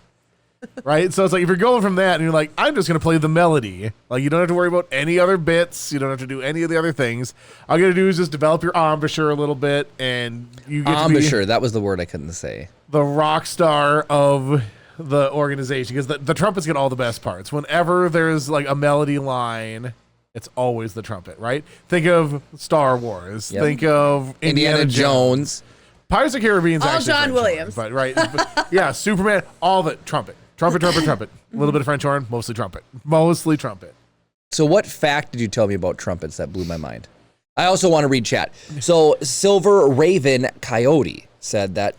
Right? So it's like if you're going from that and you're like, I'm just going to play the melody. Like you don't have to worry about any other bits. You don't have to do any of the other things. All you got to do is just develop your embouchure a little bit and you get embouchure, that was the word I couldn't say. The rock star of the organization because the trumpets get all the best parts. Whenever there's like a melody line, it's always the trumpet, right? Think of Star Wars. Yep. Think of Indiana Jones. Pirates of the Caribbean's all actually John French Williams. Horn, but right, yeah, Superman, all of it, trumpet. Trumpet. A little bit of French horn, mostly trumpet. So what fact did you tell me about trumpets that blew my mind? I also want to read chat. So Silver Raven Coyote said that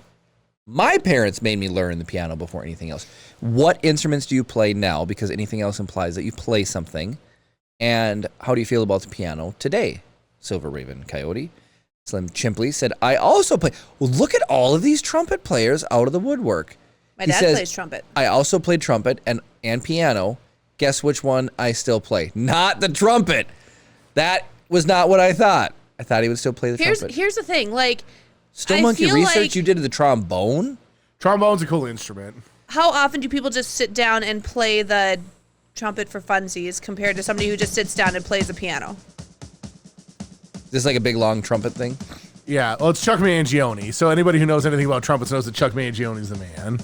my parents made me learn the piano before anything else. What instruments do you play now? Because anything else implies that you play something. And how do you feel about the piano today? Silver Raven Coyote. Slim Chimpley said, I also play. Well, look at all of these trumpet players out of the woodwork. My dad plays trumpet. I also played trumpet and piano. Guess which one I still play? Not the trumpet. That was not what I thought. I thought he would still play the trumpet. Here's the thing. Like, Still Monkey research you did to the trombone? Trombone's a cool instrument. How often do people just sit down and play the trumpet for funsies compared to somebody who just sits down and plays the piano? Is this like a big, long trumpet thing? Yeah, well, it's Chuck Mangione. So anybody who knows anything about trumpets knows that Chuck Mangione's the man.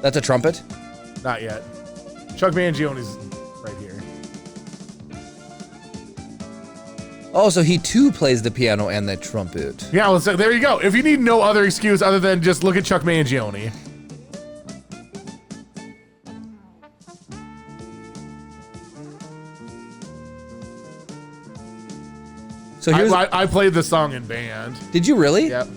That's a trumpet? Not yet. Chuck Mangione's right here. Oh, so he too plays the piano and the trumpet. Yeah, well, so there you go. If you need no other excuse other than just look at Chuck Mangione. So I played the song in band. Did you really? Yep.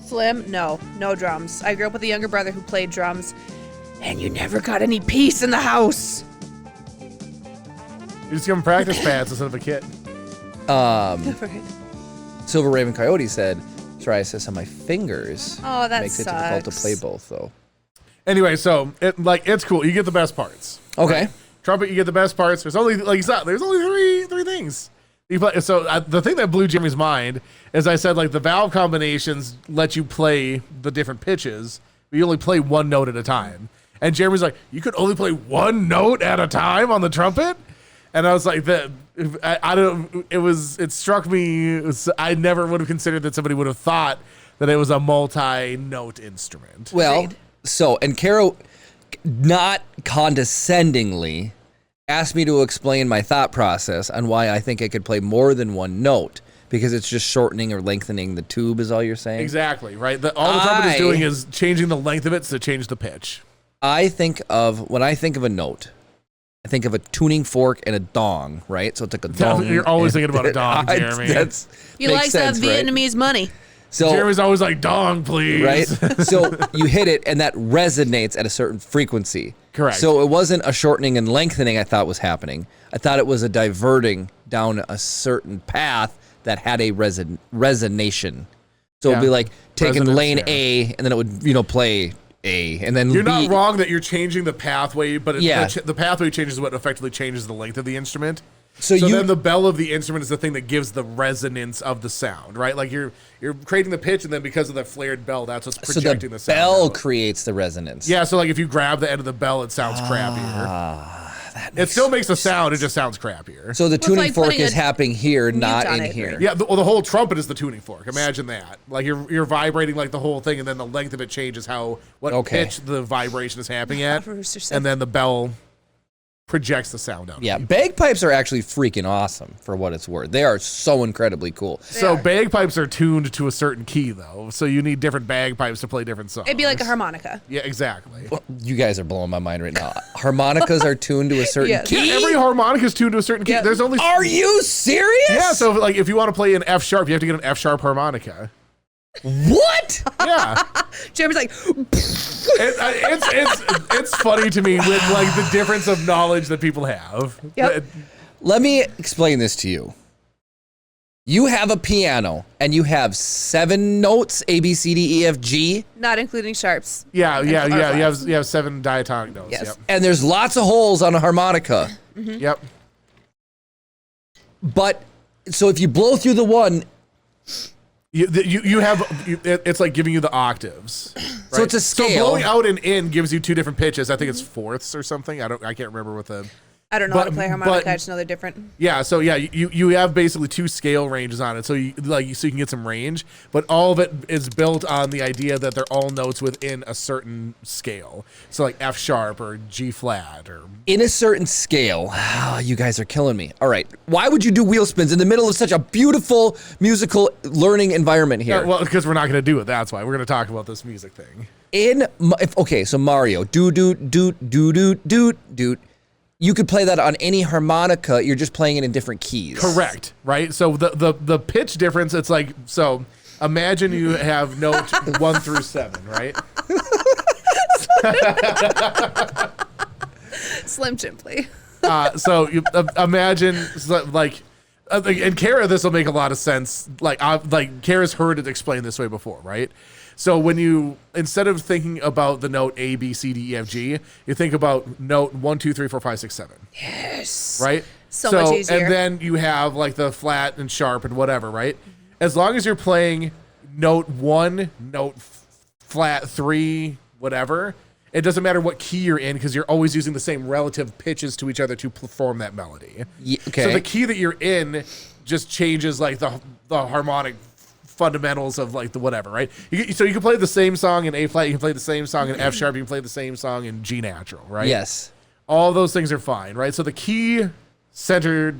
Slim, no drums. I grew up with a younger brother who played drums, and you never got any peace in the house. You just give him practice pads instead of a kit. Right. Silver Raven Coyote said, psoriasis on my fingers. Oh, that makes it sucks. difficult to play both, though. Anyway, so it's cool. You get the best parts. Okay. Right? Trumpet, you get the best parts. There's only there's only three things. You play. So the thing that blew Jimmy's mind is I said like the valve combinations let you play the different pitches, but you only play one note at a time. And Jeremy's like, you could only play one note at a time on the trumpet. And I was like, I don't. It struck me. I never would have considered that somebody would have thought that it was a multi-note instrument. Well, Agreed. so, and Caro, not condescendingly, asked me to explain my thought process on why I think I could play more than one note, because it's just shortening or lengthening the tube, is all you're saying? Exactly, right? All the trumpet is doing is changing the length of it to change the pitch. When I think of a note, I think of a tuning fork and a dong, right? So it's like a dong. You're always thinking about a dong, Jeremy. You like that Vietnamese money. So Jeremy's always like, dong, please. Right? So you hit it, and that resonates at a certain frequency. Correct. So it wasn't a shortening and lengthening I thought was happening. I thought it was a diverting down a certain path that had a resonation. So it'd be like taking lane A, and then it would, play A, and then You're B. not wrong that you're changing the pathway, but the pathway changes what effectively changes the length of the instrument. So then the bell of the instrument is the thing that gives the resonance of the sound, right? Like you're creating the pitch, and then because of the flared bell, that's what's projecting the sound. So the bell out. Creates the resonance. Yeah, so like if you grab the end of the bell, it sounds crappier. It still makes a sound, it just sounds crappier. So the tuning fork is happening here, not in here. Right? Yeah, the whole trumpet is the tuning fork. Imagine that. Like you're vibrating like the whole thing, and then the length of it changes what pitch the vibration is happening at. And then the bell projects the sound out. Yeah, bagpipes are actually freaking awesome for what it's worth. They are so incredibly cool. So bagpipes are tuned to a certain key, though. So you need different bagpipes to play different songs. It'd be like a harmonica. Yeah, exactly. Well, you guys are blowing my mind right now. Harmonicas are tuned to a certain key? Yeah, every harmonica is tuned to a certain key. There's only. Are you serious? Yeah, so like if you want to play an F sharp, you have to get an F sharp harmonica. What? Yeah. Jeremy's like, it's funny to me with like the difference of knowledge that people have. Yep. Let me explain this to you. You have a piano and you have 7 notes, A, B, C, D, E, F, G. not including sharps. Yeah. You have 7 diatonic notes. Yes. Yep. And there's lots of holes on a harmonica. Mm-hmm. Yep. But so if you blow through the one, it's like giving you the octaves. Right? So it's a scale. So blowing out and in gives you 2 different pitches. I think it's fourths or something. I can't remember what the. I don't know how to play harmonica. I just know they're different. Yeah, so yeah, you have basically 2 scale ranges on it, so you can get some range, but all of it is built on the idea that they're all notes within a certain scale. So like F sharp or G flat or in a certain scale. Oh, you guys are killing me. All right, why would you do wheel spins in the middle of such a beautiful musical learning environment here? well, because we're not going to do it. That's why we're going to talk about this music thing. So Mario, do do do do do do do. You could play that on any harmonica. You're just playing it in different keys. Correct, right? So the pitch difference, it's like, so imagine you have note 1 through 7, right? Slim Chimply. So you imagine like, and Kara, this will make a lot of sense. Like Kara's heard it explained this way before, right? So when you, instead of thinking about the note A, B, C, D, E, F, G, you think about note 1, 2, 3, 4, 5, 6, 7. Yes. Right? So much easier. And then you have like the flat and sharp and whatever, right? As long as you're playing note 1, note flat 3, whatever, it doesn't matter what key you're in because you're always using the same relative pitches to each other to perform that melody. Okay. So the key that you're in just changes like the harmonic fundamentals of like the whatever, right? So you can play the same song in A flat, you can play the same song in F sharp, you can play the same song in G natural, right? Yes. All those things are fine, right? So the key center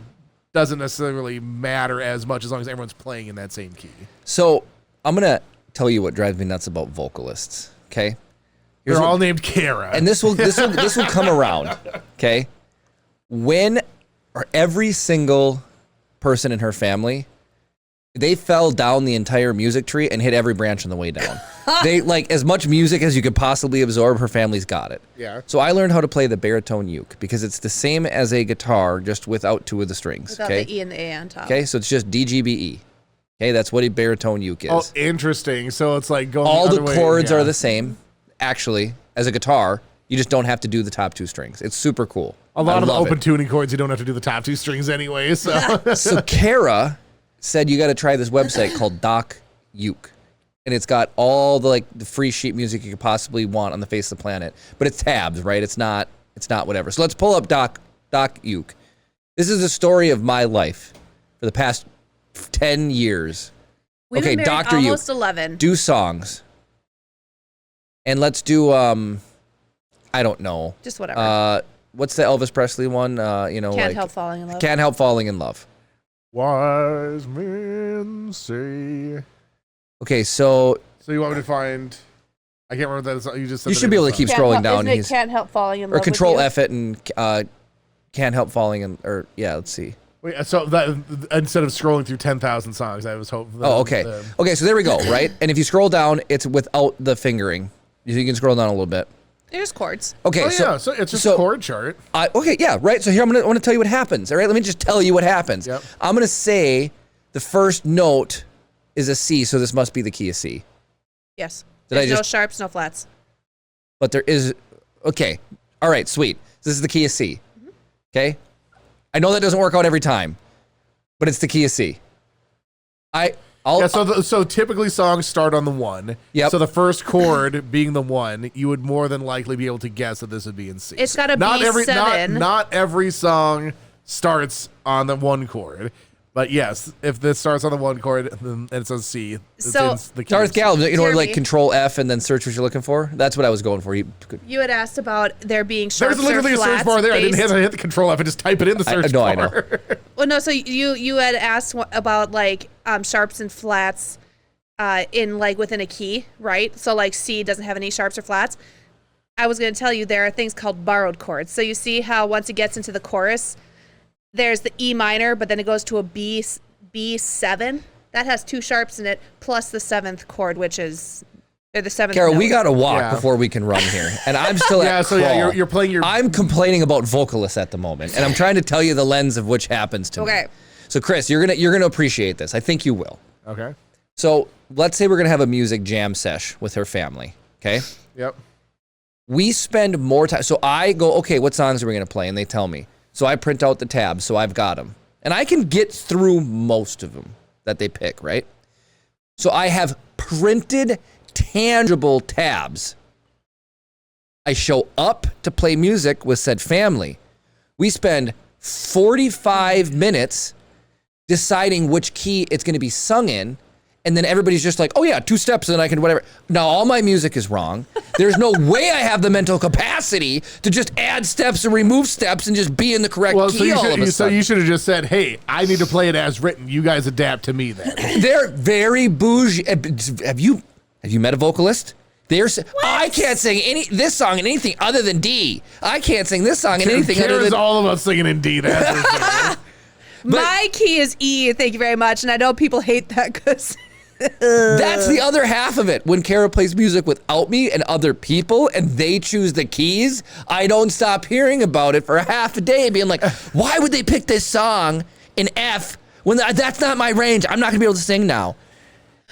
doesn't necessarily matter as much as long as everyone's playing in that same key. So I'm gonna tell you what drives me nuts about vocalists. Okay. They're all named Kara, and this will come around. Okay. When every single person in her family, they fell down the entire music tree and hit every branch on the way down. They like as much music as you could possibly absorb. Her family's got it. Yeah. So I learned how to play the baritone uke because it's the same as a guitar, just without 2 of the strings. Without okay. the E and the A on top. Okay. So it's just D, G, B, E. Okay. That's what a baritone uke is. Oh, interesting. So it's like going all the the other chords way, yeah. are the same. Actually, as a guitar, you just don't have to do the top 2 strings. It's super cool. A lot of the open it. tuning chords, you don't have to do the top 2 strings anyway. So, So Kara said you got to try this website called Doc Uke, and it's got all the the free sheet music you could possibly want on the face of the planet. But it's tabs, right? It's not whatever. So let's pull up Doc Uke. This is the story of my life for the past 10 years. We've been married Dr. almost Uke. 11. Do songs. And let's do I don't know. Just whatever. What's the Elvis Presley one? Can't help falling in love. Can't help falling in love. wise men say. Okay, so you want me to find? I can't remember that. You just said you the should name be able of to the keep song. scrolling down. Isn't it can't help falling in love or Control with you? F it and can't help falling in. Or yeah, let's see. Wait, so that instead of scrolling through 10,000 songs, I was hoping. Oh, okay. Okay, so there we go. Right, and if you scroll down, it's without the fingering. You can scroll down a little bit. There's chords. Okay, Oh yeah, so it's just a chord chart. Okay, yeah, right. So here I'm gonna tell you what happens. All right, let me just tell you what happens. Yep. I'm gonna say the first note is a C, so this must be the key of C. Yes. Did I There's no just- sharps, no flats. But there is. Okay, all right, sweet. This is the key of C. Okay, I know that doesn't work out every time, but it's the key of C. So typically songs start on the 1. Yep. So the first chord being the 1, you would more than likely be able to guess that this would be in C. It's got to be not every 7. not every song starts on the 1 chord, But yes, if this starts on the 1 chord then it says C, it's So- in the Darth keys. Gal, Jeremy. like Control F and then search what you're looking for. That's what I was going for. You had asked about there being sharps There's literally or a search flats bar there. I didn't based- hit the Control F and just type it in the search no, bar. I know. Well, no. So you had asked about like sharps and flats in like within a key, right? So like C doesn't have any sharps or flats. I was going to tell you there are things called borrowed chords. So you see how once it gets into the chorus, there's the E minor, but then it goes to a B7. That has 2 sharps in it, plus the 7th chord, which is the 7th. Carol, note. we got to walk Yeah. before we can run here. And I'm still Yeah, at so yeah, crawl. you're playing your. I'm complaining about vocalists at the moment, and I'm trying to tell you the lens of which happens to me. Okay. So Chris, you're gonna appreciate this. I think you will. Okay. So let's say we're gonna have a music jam sesh with her family. Okay. Yep. We spend more time. So I go, okay, what songs are we gonna play? And they tell me. So I print out the tabs. So I've got them, and I can get through most of them that they pick. Right. So I have printed, tangible tabs. I show up to play music with said family. We spend 45 minutes deciding which key it's going to be sung in, and then everybody's just like, oh yeah, 2 steps, and then I can whatever. Now all my music is wrong. There's no way I have the mental capacity to just add steps and remove steps and just be in the correct key all of a so sudden. you should have just said, "Hey, I need to play it as written. You guys adapt to me then." They're very bougie. Have you met a vocalist? I can't sing this song in anything other than D. I can't sing this song in anything other Kara's than. all about singing in D. That's for sure. My key is E. Thank you very much. And I know people hate that because. That's the other half of it. When Kara plays music without me and other people and they choose the keys, I don't stop hearing about it for half a day, being like, why would they pick this song in F when that's not my range? I'm not going to be able to sing now.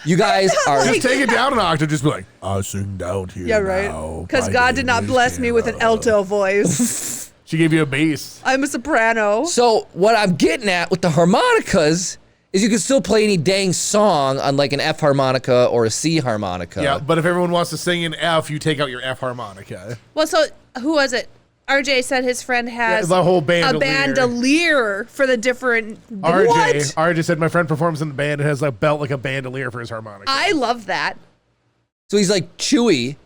You guys are. Just take it down an octave. Just be like, I sing down here. Yeah, right. Because God did not bless me with an alto voice. She gave you a bass. I'm a soprano. So what I'm getting at with the harmonicas is you can still play any dang song on like an F harmonica or a C harmonica. Yeah, but if everyone wants to sing in F, you take out your F harmonica. Well, so who was it? RJ said his friend has the whole bandolier. a bandolier for the different. What? RJ said my friend performs in the band and has a belt like a bandolier for his harmonica. I love that. So he's like Chewy.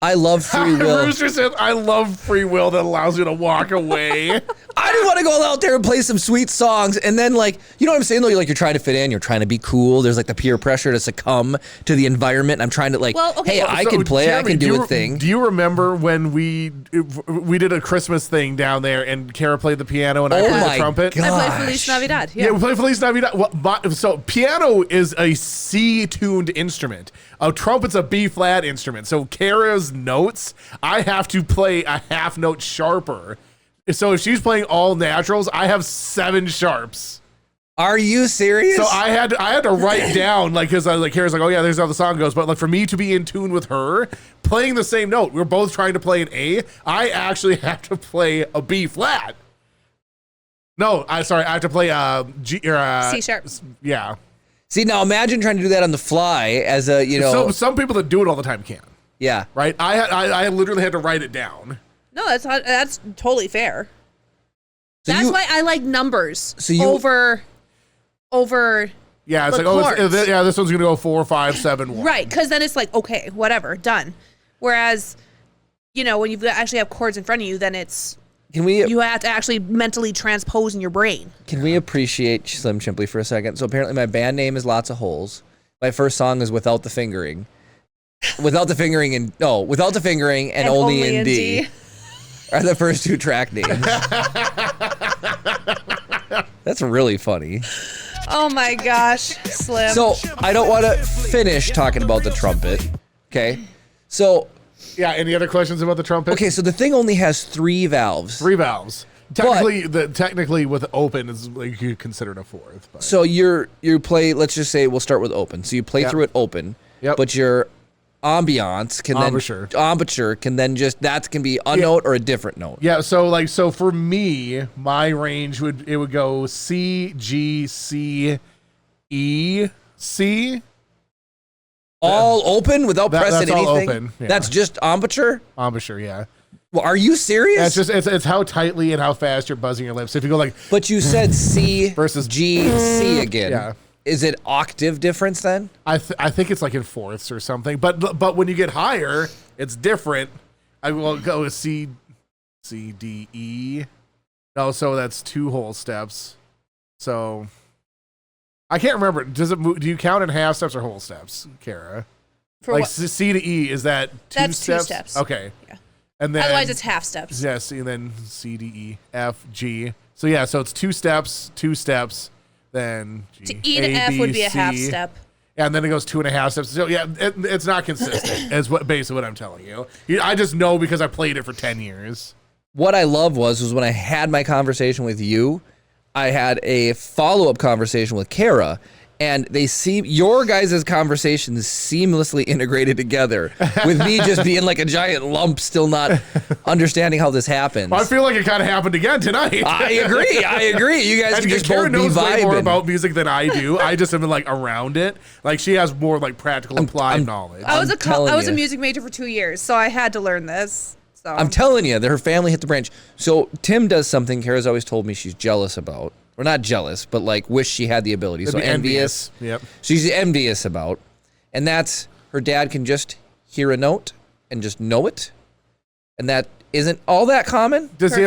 I love free will. Rooster said, I love free will that allows you to walk away. I just want to go out there and play some sweet songs, and then like, you know what I'm saying though? You're trying to fit in, you're trying to be cool. There's like the peer pressure to succumb to the environment. I'm trying to like, hey, I can play, Jeremy, I can do a thing. Do you remember when we did a Christmas thing down there and Kara played the piano and I played the trumpet? God. I play Feliz Navidad. Yeah, we play Feliz Navidad. So piano is a C-tuned instrument. A trumpet's a B-flat instrument. So Kara's notes, I have to play a half note sharper. So if she's playing all naturals, I have 7 sharps. Are you serious? So I had to write down, like, because I was like, Kara's like, oh yeah, there's how the song goes. But like for me to be in tune with her, playing the same note, we're both trying to play an A. I actually have to play a B flat. No, I have to play G or C sharp. Yeah. See, now imagine trying to do that on the fly as a, you know. So some people that do it all the time can. Yeah. Right. I literally had to write it down. No, that's totally fair. So That's why I like numbers So you- over. Yeah, it's The like, chords. this one's gonna go 4, 5, 7, 1. Right, because then it's like, okay, whatever, done. Whereas, you know, when you actually have chords in front of you, then it's you have to actually mentally transpose in your brain. Can we appreciate Slim Chimply for a second? So apparently my band name is Lots of Holes. My first song is Without the Fingering. Without the Fingering and only in D. Are the first 2 track names. That's really funny. Oh my gosh, Slim. So I don't want to finish talking about the trumpet. Okay. So Yeah. Any other questions about the trumpet? okay, so the thing only has 3 valves. 3 valves. Technically, with open is like you consider it a 4th. But. So you play. Let's just say we'll start with open. So you play Yep. through it open. Yep. But your ambiance can Embouchure can then just that can be a note or a different note. Yeah, so for me, my range would go C, G, C, E, C. All open without pressing that's all anything. open, yeah. That's just embouchure. Embouchure, yeah. Well, are you serious? It's how tightly and how fast you're buzzing your lips. If you go like, but you said C versus G C again. Yeah. Is it octave difference then? I think it's like in fourths or something. But when you get higher, it's different. I will go with C D E. No, so that's 2 whole steps. So I can't remember. Does it move? Do you count in half steps or whole steps, Kara? For like what? C to E, is that 2 steps? That's 2 steps. Okay. Yeah. And then otherwise it's half steps. Yes, and then C, D, E, F, G. So yeah, so it's 2 steps, then G. To E to F would be a half step. And then it goes 2.5 steps. So yeah, it's not consistent. Is basically what I'm telling you. I just know because I played it for 10 years. What I love was when I had my conversation with you, I had a follow-up conversation with Kara, and your guys' conversations seamlessly integrated together with me just being like a giant lump, still not understanding how this happens. Well, I feel like it kind of happened again tonight. I agree. You guys can just Kara both be knows way more vibing. about music than I do. I just have been like around it. Like she has more like practical applied knowledge. I was telling a you. music major for 2 years, so I had to learn this. So. I'm telling you that her family hit the branch. So Tim does something Kara's always told me she's jealous about. Or not jealous, but like wish she had the ability. So envious. Yep. She's envious about. And that's her dad can just hear a note and just know it. And that isn't all that common. Does he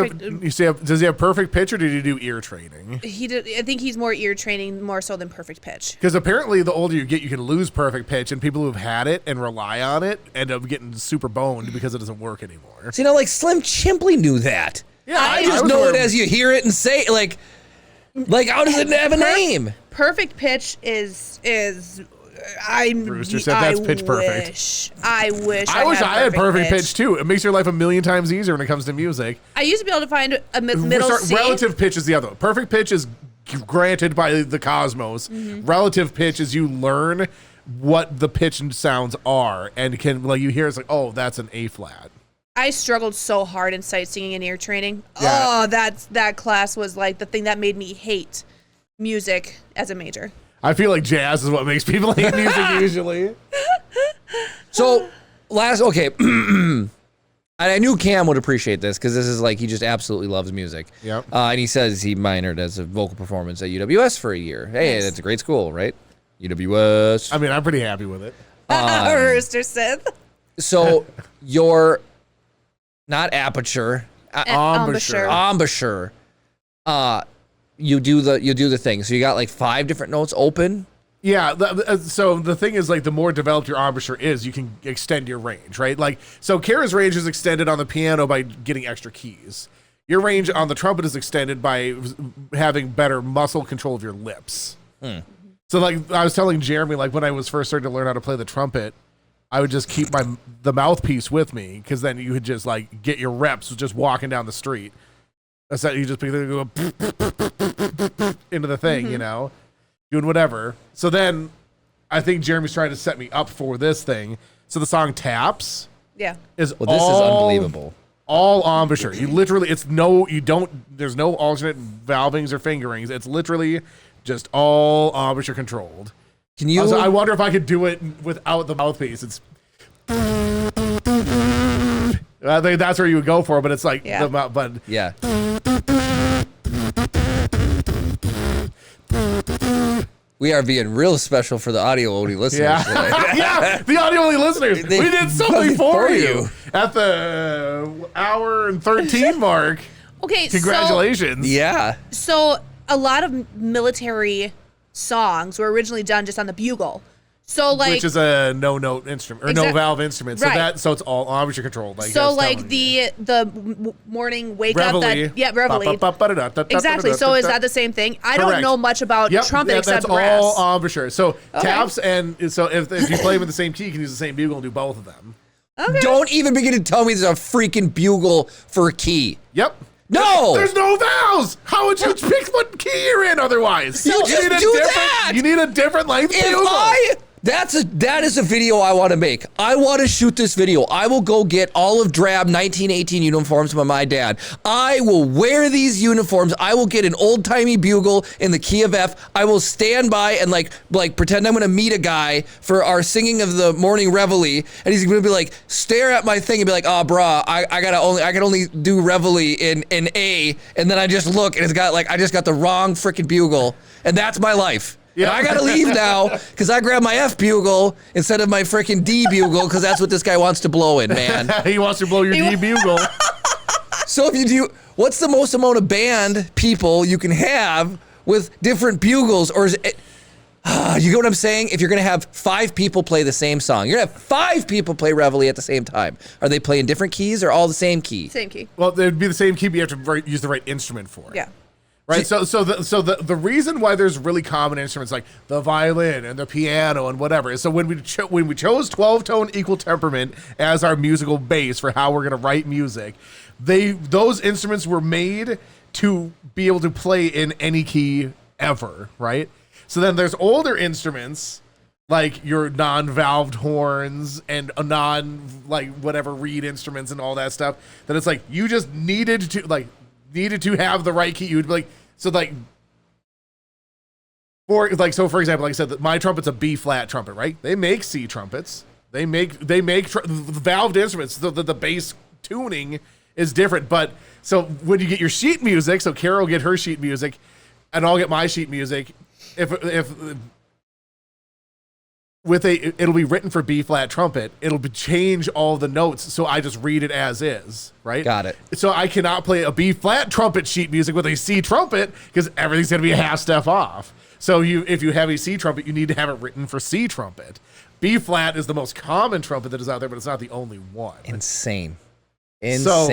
have perfect pitch, or did he do ear training? He did. I think he's more ear training more so than perfect pitch. Because apparently the older you get, you can lose perfect pitch, and people who've had it and rely on it end up getting super boned because it doesn't work anymore. So, like Slim Chimply knew that. Yeah, I just know it as you hear it and say it. Like how does it have a name? Perfect pitch is Rooster said that's pitch perfect. I wish I had perfect pitch too. It makes your life a million times easier when it comes to music. I used to be able to find a middle C. Relative pitch is the other one. Perfect pitch is granted by the cosmos. Mm-hmm. Relative pitch is you learn what the pitch and sounds are, and can like you hear it's like, oh, that's an A flat. I struggled so hard in sight singing and ear training. Yeah. Oh, that class was like the thing that made me hate music as a major. I feel like jazz is what makes people hate music usually. So okay. And I knew Cam would appreciate this because this is like he just absolutely loves music. Yep. And he says he minored as a vocal performance at UWS for a year. Hey, Nice. that's a great school, right? UWS. I mean, I'm pretty happy with it. Rooster Sith. So you're not aperture, Embouchure. embouchure. You do the thing. So you got like 5 different notes open. Yeah, so the thing is, like, the more developed your embouchure is, you can extend your range, right? Like, so Kara's range is extended on the piano by getting extra keys. Your range on the trumpet is extended by having better muscle control of your lips. So, like, I was telling Jeremy, like, when I was first starting to learn how to play the trumpet, I would just keep the mouthpiece with me, because then you could just, like, get your reps just walking down the street. That's that you just go into the thing, you know? Doing whatever. So then I think Jeremy's trying to set me up for this thing. So the song Taps Yeah. This is unbelievable. All embouchure. You literally, there's no alternate valvings or fingerings. It's literally just all embouchure controlled. Can you? I wonder if I could do it without the mouthpiece. It's I think that's where you would go for, but it's like but Yeah. We are being real special for the audio only listeners. Yeah, yeah, the audio only listeners. We did something for you at the hour and 13 mark. Okay, Congratulations. Yeah. So a lot of military songs were originally done just on the bugle. So like, which is a no-note instrument or no valve instrument. So right. so it's all embouchure controlled. Like so like the morning wake Reveille. up reveille. Exactly. So is that the same thing? I don't know much about trumpet except brass. That's all embouchure. So taps and so if you play them in the same key, you can use the same bugle and do both of them. Okay. Don't even begin to tell me there's a freaking bugle for a key. Yep. No! There's no vowels! How would you pick what key you're in otherwise? So just do that! You need a different length bugle. If I That is a video I want to make. I want to shoot this video. I will go get olive drab 1918 uniforms by my dad. I will wear these uniforms. I will get an old-timey bugle in the key of F. I will stand by and like pretend I'm going to meet a guy for our singing of the morning reveille, and he's going to be like, stare at my thing and be like, oh, bruh, I can only do reveille in A, and then I just look and it's got like I just got the wrong freaking bugle, and that's my life. Yeah, I gotta leave now because I grabbed my F bugle instead of my freaking D bugle because that's what this guy wants to blow in, man. He wants to blow your D bugle. So if you do, what's the most amount of band people you can have with different bugles? Or is it, you get what I'm saying? If you're gonna have 5 people play the same song, you're gonna have 5 people play reveille at the same time. Are they playing different keys or all the same key? Same key. Well, they'd be the same key, but you have to use the right instrument for it. Yeah. Right, so the reason why there's really common instruments like the violin and the piano and whatever is so when we chose 12-tone equal temperament as our musical base for how we're gonna write music, those instruments were made to be able to play in any key ever, right? So then there's older instruments like your non-valved horns and a whatever reed instruments and all that stuff that it's like you just needed to have the right key. You would be like, so like, for example, like I said, my trumpet's a B flat trumpet, right? They make C trumpets. They make valved instruments. The bass tuning is different. But so when you get your sheet music, so Carol will get her sheet music, and I'll get my sheet music. It'll be written for B flat trumpet. It'll change all the notes, so I just read it as is, right? Got it. So I cannot play a B flat trumpet sheet music with a C trumpet because everything's gonna be a half step off. So if you have a C trumpet, you need to have it written for C trumpet. B flat is the most common trumpet that is out there, but it's not the only one. Insane. So,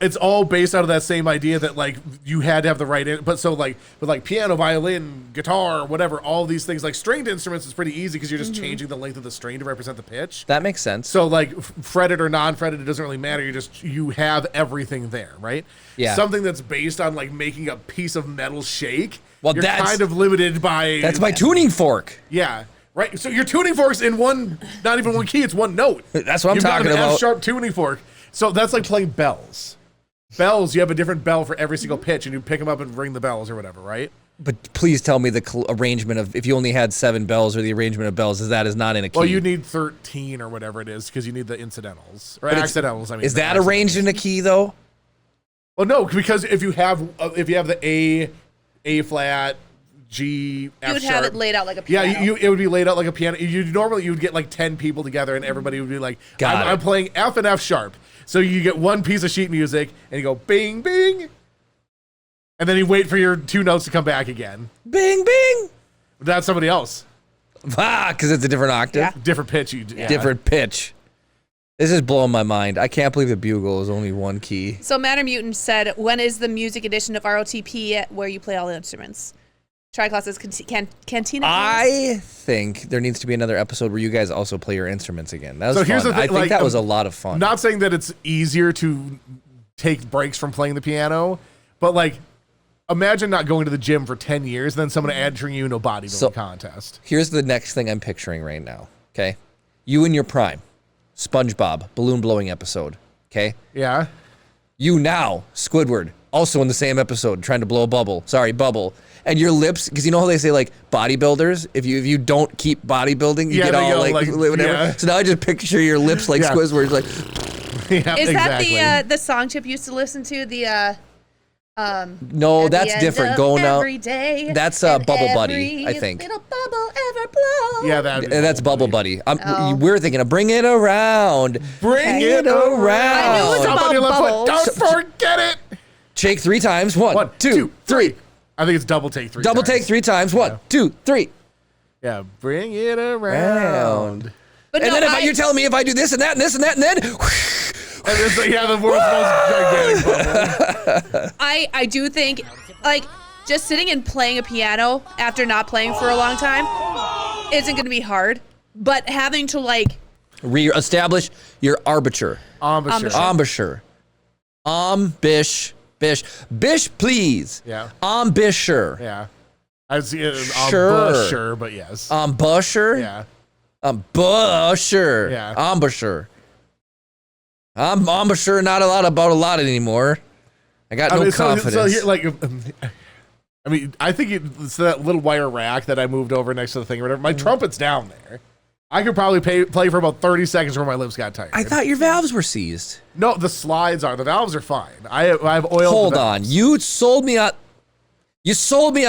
it's all based out of that same idea that like you had to have the right but piano, violin, guitar, whatever, all these things, like stringed instruments is pretty easy because you're just changing the length of the string to represent the pitch. That makes sense. So like fretted or non-fretted, it doesn't really matter. You have everything there, right? Yeah. Something that's based on like making a piece of metal shake. Well, you're kind of limited by. That's my tuning fork. Yeah. Right. So your tuning fork's in not even one key. It's one note. That's what I'm talking You've got an about. F-sharp tuning fork. So that's like playing bells. Bells, you have a different bell for every single pitch, and you pick them up and ring the bells or whatever, right? But please tell me the arrangement of, if you only had 7 bells, or the arrangement of bells is not in a key. Well, you need 13 or whatever it is because you need the incidentals or accidentals. I mean, is that arranged in a key though? Well, no, because if you have the A flat, G, F You would sharp, have it laid out like a piano. Yeah, it would be laid out like a piano. You would get like 10 people together, and everybody would be like, I'm playing F and F sharp. So you get one piece of sheet music, and you go bing, bing, and then you wait for your 2 notes to come back again. Bing, bing. That's somebody else. Because it's a different octave. Yeah. Different pitch. Different pitch. This is blowing my mind. I can't believe the bugle is only 1 key. So Matter Mutant said, when is the music edition of ROTP where you play all the instruments? Triclass's Cantina. I think there needs to be another episode where you guys also play your instruments again. That was fun. Here's the thing, I think that was a lot of fun. Not saying that it's easier to take breaks from playing the piano, but like, imagine not going to the gym for 10 years, then someone entering you in a bodybuilding contest. Here's the next thing I'm picturing right now, okay? You in your prime, SpongeBob, balloon blowing episode, okay? Yeah. You now, Squidward, also in the same episode, trying to blow a bubble. Sorry, bubble. And your lips, because you know how they say like bodybuilders, if you don't keep bodybuilding, you get all like whatever. Yeah. So now I just picture your lips like Squidward's like. Yeah, is that the song Chip used to listen to? No, that's different. Go now. Every day. That's Bubble Buddy, I think. Little bubble ever blow. Yeah, that's Bubble Buddy. We're thinking of Bring It Around. Bring it around. I knew it was about bubbles. Don't forget it. Shake 3 times. 1, 2, 3. I think it's double take 3 Double times. take 3 times. 1, 2, 3. Yeah, bring it around. But and no, then you're telling me if I do this and that and this and that and then. And it's like, the world's most gigantic bubble. I do think, like, just sitting and playing a piano after not playing for a long time isn't going to be hard. But having to, like... Re-establish your embouchure. Embouchure. Bish, please. Yeah. Embouchure. Yeah. I see it Sure. but yes. Ambusher? Yeah. Ambusher. Yeah. Ambusher. I'm Ambusher not a lot about a lot anymore. I got no confidence. So here, like, I mean, I think it's that little wire rack that I moved over next to the thing or whatever. My trumpet's down there. I could probably play for about 30 seconds before my lips got tired. I thought your valves were seized. No, the slides are. The valves are fine. I have oil. Hold on. You sold me out. You told me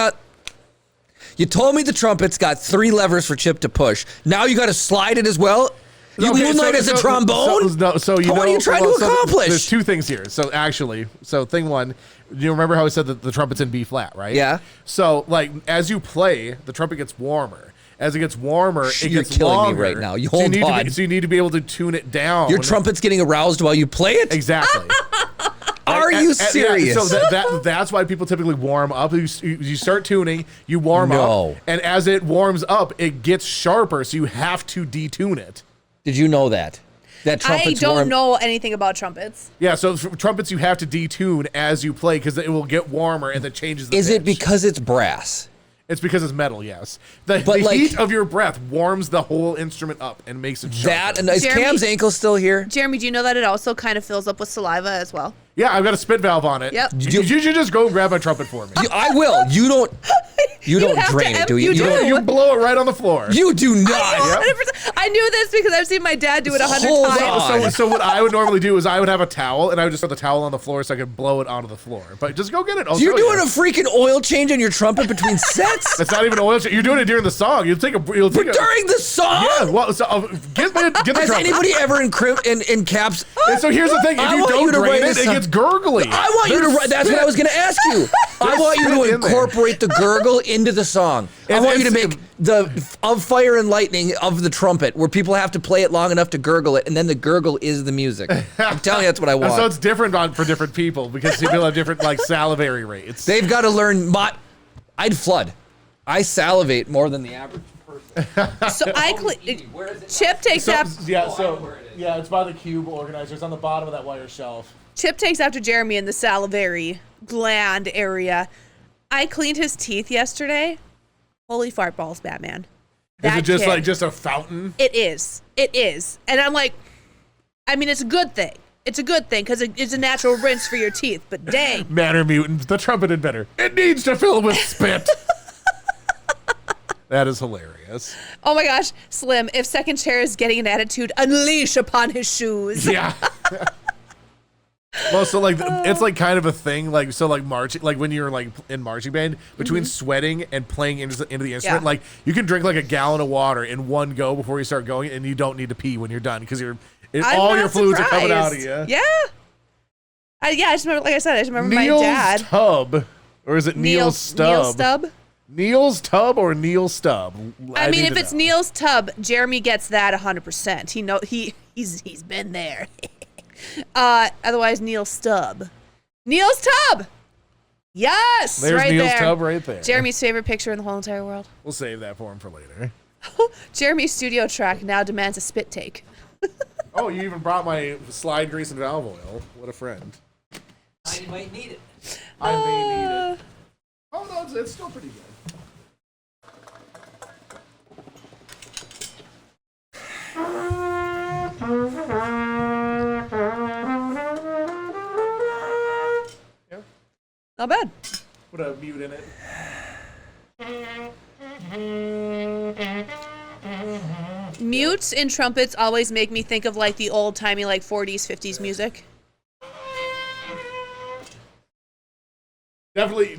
the trumpet's got 3 levers for Chip to push. Now you got to slide it as well? You moonlight as a trombone? What are you trying to accomplish? There's 2 things here. So thing one, you remember how I said that the trumpet's in B flat, right? Yeah. So like as you play, the trumpet gets warmer. As it gets warmer, it You're gets killing longer. me right now. You hold on. So you need to be able to tune it down. Your trumpet's getting aroused while you play it? Exactly. Are you serious? So that's why people typically warm up. You start tuning, you warm up, and as it warms up, it gets sharper. So you have to detune it. Did you know that? That trumpets I don't know anything about trumpets. Yeah, so for trumpets you have to detune as you play because it will get warmer and it changes the Is pitch. it because it's brass? It's because it's metal, yes. The like, heat of your breath warms the whole instrument up and makes it sharper. That and is Cam's ankle still here? Jeremy, do you know that it also kind of fills up with saliva as well? Yeah, I've got a spit valve on it. Yep. You should just go and grab my trumpet for me. I will. You don't drain it, do you? You blow it right on the floor. You do not. I knew this because I've seen my dad do it 100 times. So what I would normally do is I would have a towel and I would just put the towel on the floor so I could blow it onto the floor. But just go get it. You're doing a freaking oil change on your trumpet between sets? That's not even oil change. You're doing it during the song. During the song? Yeah. Well, get the trumpet. Has anybody ever in caps? And so here's the thing: if you don't drain it, it gets gurgly. I want you to write. That's what I was going to ask you. I want you to incorporate the gurgle into the song. I want you to make the of fire and lightning of the trumpet, where people have to play it long enough to gurgle it, and then the gurgle is the music. I'm telling you, that's what I want. And so it's different for different people because people have different salivary rates. They've got to learn. I'd flood. I salivate more than the average person. So Chip takes it's by the cube organizer. It's on the bottom of that wire shelf. Chip takes after Jeremy in the salivary gland area. I cleaned his teeth yesterday. Holy fart balls, Batman. Is it just just a fountain? It is. And I'm like, I mean, it's a good thing. It's a good thing because it's a natural rinse for your teeth, but dang. Matter mutant, the trumpet inventor. It needs to fill with spit. That is hilarious. Oh my gosh, Slim, if Second Chair is getting an attitude, unleash upon his shoes. Yeah. Well, so it's kind of a thing, marching, when you're in marching band, between sweating and playing into the instrument, you can drink a gallon of water in one go before you start going, and you don't need to pee when you're done because all your fluids are coming out of you. Yeah. I just remember, like I said, my dad. Neil's Tub, or is it Neil's Stub? Neil's Stub. Neil's Tub or Neil's Stub? I mean, if it's Neil's Tub, Jeremy gets that 100%. He's been there. Otherwise, Neil Stub. Neil's Tub! Yes! There's right Neil's there. Tub right there. Jeremy's favorite picture in the whole entire world. We'll save that for him for later. Jeremy's studio track now demands a spit take. Oh, you even brought my slide grease and valve oil. What a friend. I might need it. I may need it. Oh, no, it's still pretty good. Yeah. Not bad. Put a mute in it. Mutes and trumpets always make me think of the old-timey 40s, 50s music. Definitely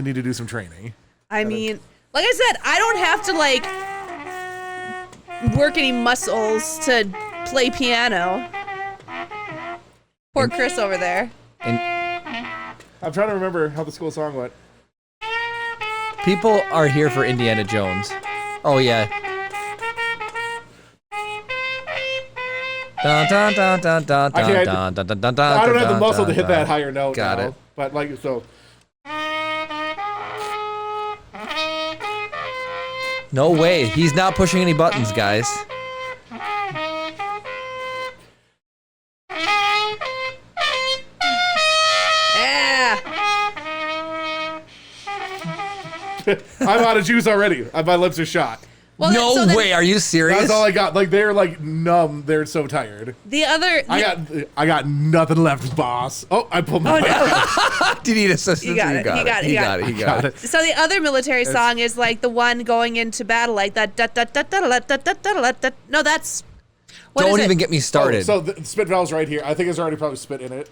need to do some training. I mean, like I said, I don't have to work any muscles to play piano. Poor Chris over there. I'm trying to remember how the school song went. People are here for Indiana Jones. Oh yeah. Dun, dun, dun, dun, dun, I dun, dun, dun, dun, dun, don't have the dun, muscle dun, to hit dun. that higher note. Got now, it. But so. No way. He's not pushing any buttons, guys. Yeah. I'm out of juice already. My lips are shot. Well, no way. Are you serious? That's all I got. Like they're like numb. They're so tired. I got nothing left, boss. Oh, I pulled my. Do you need assistance? You got it. He got it. So the other military song is like the one going into battle, like that. No, that's. Don't even get me started. So the spit valve's right here. I think it's already probably spit in it.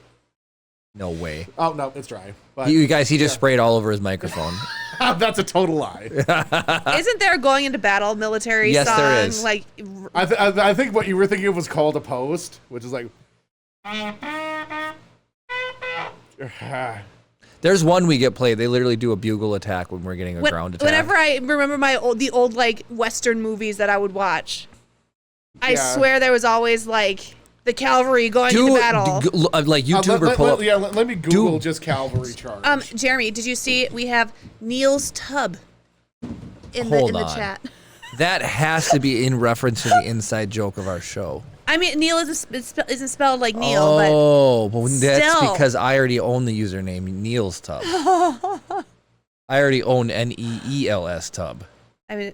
No way. Oh no, it's dry. But, you guys, he just sprayed all over his microphone. That's a total lie. Isn't there a going into battle military song? Yes, there is. Like, I think what you were thinking of was called a post, which is like. There's one we get played. They literally do a bugle attack when we're getting a ground attack. Whenever I remember the old like Western movies that I would watch, I swear there was always like the cavalry going into battle. Like YouTuber pull up. Let me Google just cavalry charge. Jeremy, did you see we have Neil's tub in the chat? That has to be in reference to the inside joke of our show. I mean, Neil isn't spelled like Neil, but that's because I already own the username Neil's Tub. I already own NEELS Tub. I mean,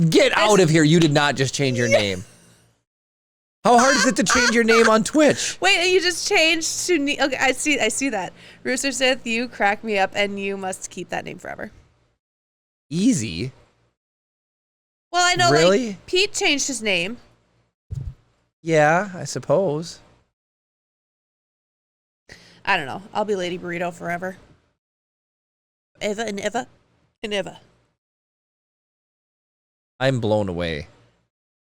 get out of here! You did not just change your name. How hard is it to change your name on Twitch? Wait, you just changed to Neil. Okay, I see that. Rooster Sith, you crack me up, and you must keep that name forever. Easy. Well, I know. Really? Like, Pete changed his name. Yeah, I suppose. I don't know. I'll be Lady Burrito forever. Ever and ever and ever. I'm blown away.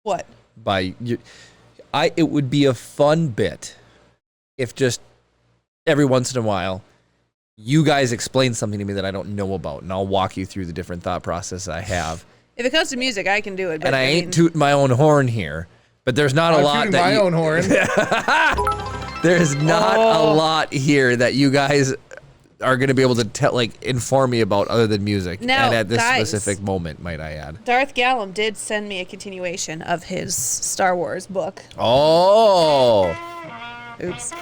What? By you. It would be a fun bit if just every once in a while you guys explain something to me that I don't know about, and I'll walk you through the different thought process I have. If it comes to music, I can do it. But and I ain't tooting my own horn here. But there's not a lot that my own horn. There's not a lot here that you guys are going to be able to inform me about other than music. Now, and at this guys, specific moment, might I add. Darth Gallum did send me a continuation of his Star Wars book. Oh. Oops.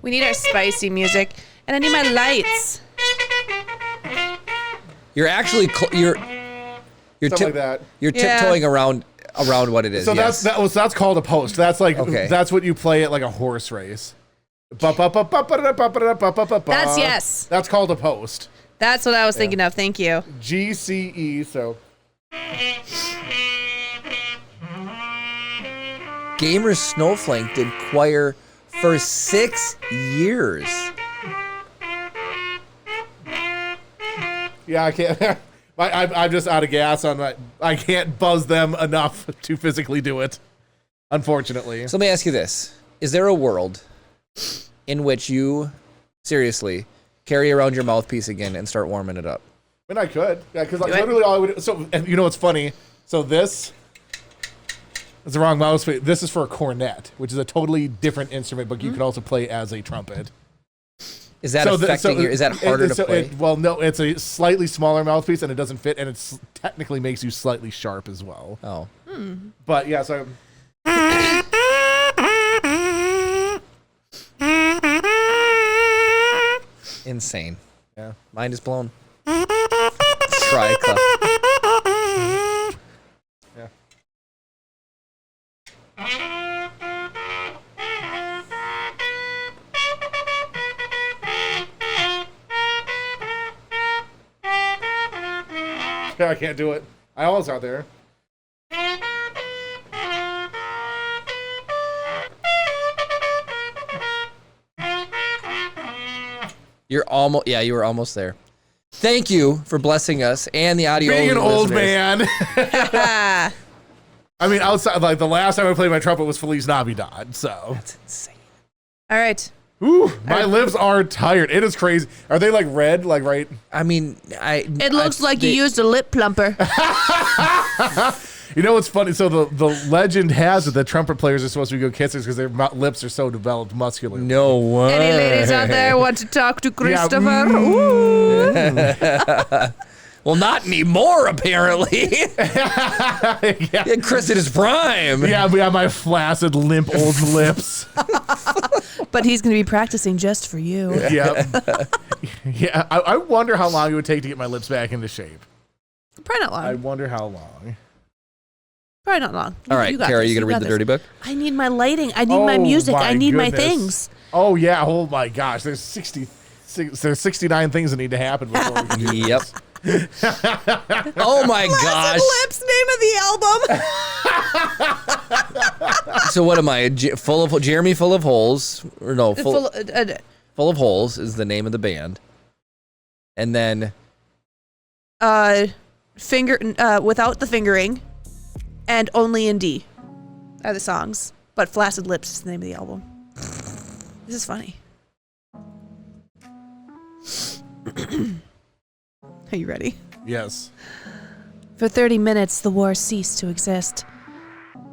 We need our spicy music, and I need my lights. You're actually you're like that. You're tiptoeing around what it is. So that's called a post. That's like that's what you play at like a horse race. That's yes. That's called a post. That's what I was thinking of. Thank you. GCE. So. Gamer Snowflake did choir for 6 years. Yeah, I can't. I'm just out of gas on my. I can't buzz them enough to physically do it, unfortunately. So let me ask you this: is there a world in which you seriously carry around your mouthpiece again and start warming it up? I mean, I could, because literally all I would. So you know what's funny? So this is the wrong mouthpiece. This is for a cornet, which is a totally different instrument, but you can also play as a trumpet. Is that affecting you? Is that harder to play? Well, no, it's a slightly smaller mouthpiece, and it doesn't fit, and it technically makes you slightly sharp as well. Oh. But, yeah, so... Insane. Yeah. Mind is blown. Let's try a clef. Yeah. I can't do it. I almost out there. You're almost, you were almost there. Thank you for blessing us and the audio. Being an old man. I mean, outside, like the last time I played my trumpet was Feliz Navidad, so. That's insane. All right. Ooh, my lips are tired. It is crazy. Are they like red? Like right? I mean, It looks like you used a lip plumper. You know what's funny? So the legend has it that trumpet players are supposed to be good kissers because their lips are so developed muscularly. No way. Any ladies out there want to talk to Christopher? Yeah. Well, not anymore, apparently. Yeah. Chris in his prime. Yeah, we have my flaccid, limp old lips. But he's going to be practicing just for you. Yeah. Yeah. I wonder how long it would take to get my lips back into shape. Probably not long. I wonder how long. Probably not long. All right, Kara, you going to read the dirty book? I need my lighting. I need my music. I need my things. Oh, yeah. Oh, my gosh. There's 69 things that need to happen before we can do Yep. this. Oh, my gosh. Lips, name of the album. So what am I? Jeremy Full of Holes? Or no, Full of Holes is the name of the band. And then... Without the fingering, and Only in D are the songs, but Flaccid Lips is the name of the album. This is funny. Are you ready? Yes. For 30 minutes, the war ceased to exist.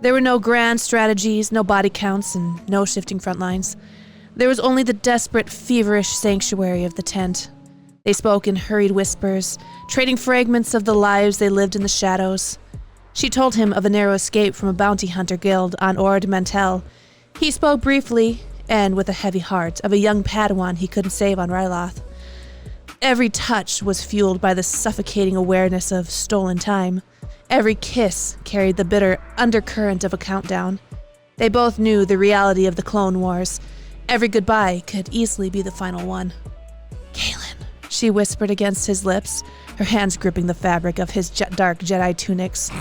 There were no grand strategies, no body counts, and no shifting front lines. There was only the desperate, feverish sanctuary of the tent. They spoke in hurried whispers, trading fragments of the lives they lived in the shadows. She told him of a narrow escape from a bounty hunter guild on Ord Mantell. He spoke briefly, and with a heavy heart, of a young Padawan he couldn't save on Ryloth. Every touch was fueled by the suffocating awareness of stolen time. Every kiss carried the bitter undercurrent of a countdown. They both knew the reality of the Clone Wars. Every goodbye could easily be the final one. Kaylin, she whispered against his lips, her hands gripping the fabric of his dark Jedi tunics.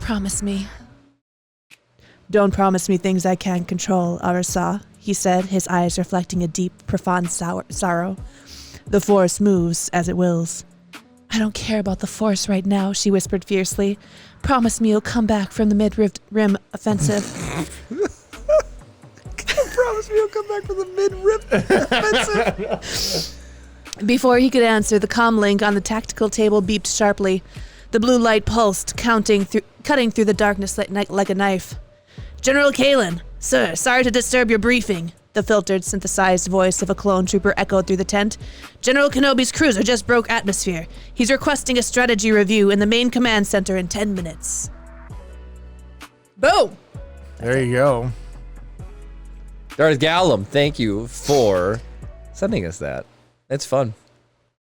Promise me. Don't promise me things I can't control, Arasa, he said, his eyes reflecting a deep, profound sorrow. The Force moves as it wills. I don't care about the Force right now, she whispered fiercely. Promise me you'll come back from the mid-rim offensive. Promise me you'll come back from the mid-rim offensive. Before he could answer, the comm link on the tactical table beeped sharply. The blue light pulsed, cutting through the darkness like a knife. General Kaylin, sir, sorry to disturb your briefing. The filtered, synthesized voice of a clone trooper echoed through the tent. General Kenobi's cruiser just broke atmosphere. He's requesting a strategy review in the main command center in 10 minutes. Boom! There you go. Darth Gallum, thank you for sending us that. It's fun.